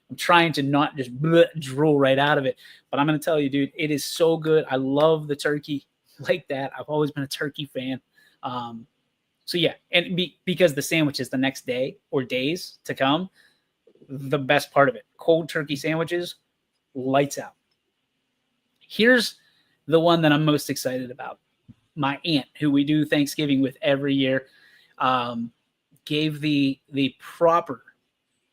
I'm trying to not just drool right out of it. But I'm going to tell you, dude, it is so good. I love the turkey like that. I've always been a turkey fan. So, yeah, and because the sandwiches the next day or days to come, the best part of it, cold turkey sandwiches, lights out. Here's the one that I'm most excited about. My aunt, who we do Thanksgiving with every year, gave the proper,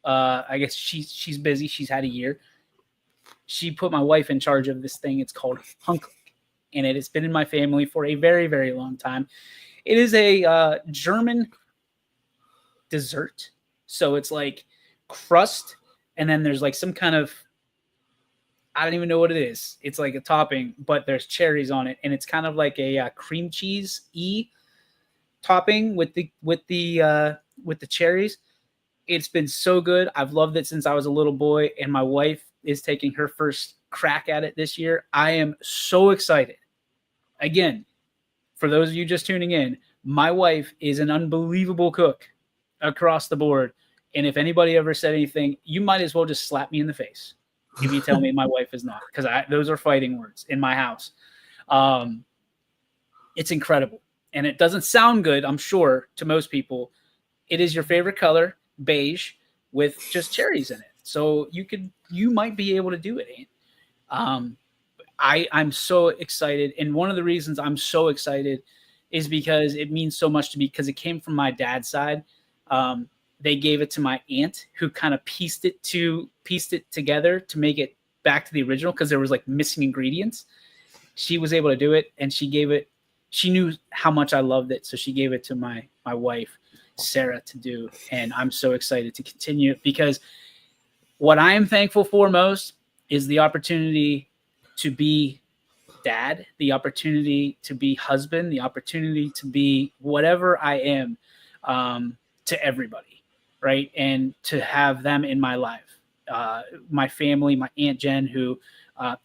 I guess she's busy. She's had a year. She put my wife in charge of this thing. It's called Hunklik, and it has been in my family for a very, very long time. It is a German dessert. So it's like crust, and then there's like some kind of, I don't even know what it is. It's like a topping, but there's cherries on it, and it's kind of like a cream cheese-y topping with the cherries. It's been so good. I've loved it since I was a little boy, and my wife is taking her first crack at it this year. I am so excited. Again, for those of you just tuning in, my wife is an unbelievable cook across the board. And if anybody ever said anything, you might as well just slap me in the face if you tell me my wife is not, because those are fighting words in my house. It's incredible. And it doesn't sound good, I'm sure, to most people. It is your favorite color, beige, with just cherries in it. So you might be able to do it, Aunt. I'm so excited. And one of the reasons I'm so excited is because it means so much to me, because it came from my dad's side. They gave it to my aunt, who kind of pieced it together to make it back to the original, because there was like missing ingredients. She was able to do it, and she knew how much I loved it. So she gave it to my wife, Sarah, to do. And I'm so excited to continue, because what I am thankful for most is the opportunity to be dad, the opportunity to be husband, the opportunity to be whatever I am to everybody, right? And to have them in my life. My family, my Aunt Jen, who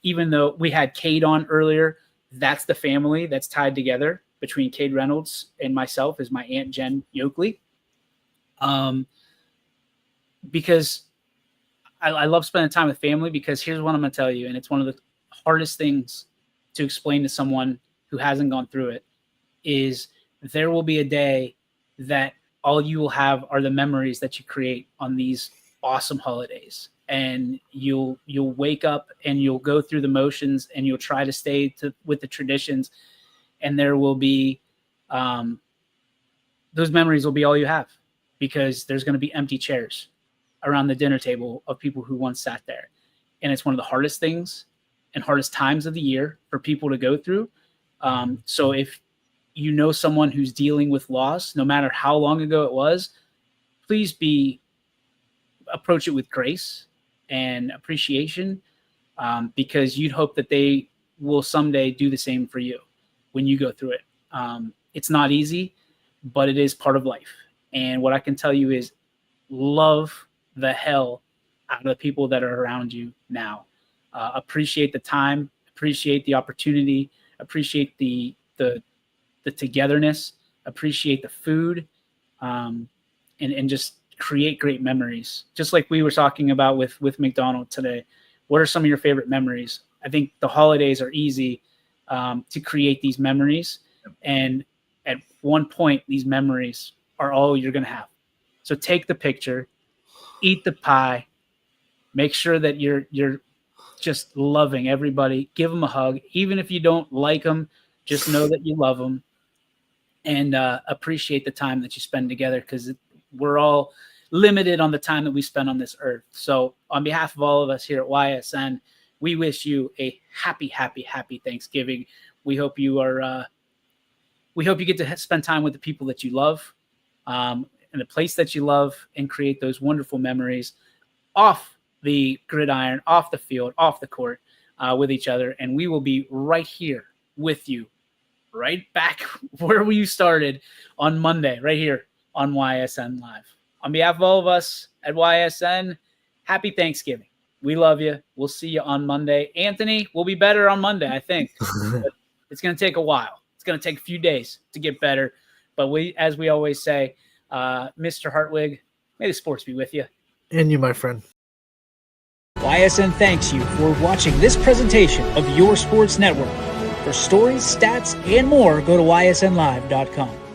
even though we had Cade on earlier, that's the family that's tied together between Cade Reynolds and myself, is my Aunt Jen Yoakley. Because I love spending time with family, because here's what I'm going to tell you, and it's one of the hardest things to explain to someone who hasn't gone through it is there will be a day that all you will have are the memories that you create on these awesome holidays. And you'll wake up and you'll go through the motions and you'll try to stay with the traditions. And there will be, those memories will be all you have, because there's going to be empty chairs around the dinner table of people who once sat there. And it's one of the hardest things and hardest times of the year for people to go through. So if you know someone who's dealing with loss, no matter how long ago it was, please approach it with grace and appreciation, because you'd hope that they will someday do the same for you when you go through it. It's not easy, but it is part of life. And what I can tell you is love the hell out of the people that are around you now. Appreciate the time, appreciate the opportunity, appreciate the togetherness, appreciate the food, and just create great memories. Just like we were talking about with McDonald today. What are some of your favorite memories? I think the holidays are easy to create these memories. And at one point, these memories are all you're going to have. So take the picture, eat the pie, make sure that you're just loving everybody. Give them a hug. Even if you don't like them, just know that you love them, and appreciate the time that you spend together, because we're all limited on the time that we spend on this earth. So on behalf of all of us here at YSN, we wish you a happy, happy, happy Thanksgiving. We hope you get to spend time with the people that you love, in a place that you love, and create those wonderful memories off the gridiron, off the field, off the court, with each other. And we will be right here with you, right back where you started on Monday, right here on YSN Live. On behalf of all of us at YSN, happy Thanksgiving. We love you. We'll see you on Monday. Anthony, we'll be better on Monday, I think. But it's going to take a while. It's going to take a few days to get better. But as we always say, Mr. Hartwig, may the sports be with you. And you, my friend. YSN thanks you for watching this presentation of Your Sports Network. For stories, stats, and more, go to ysnlive.com.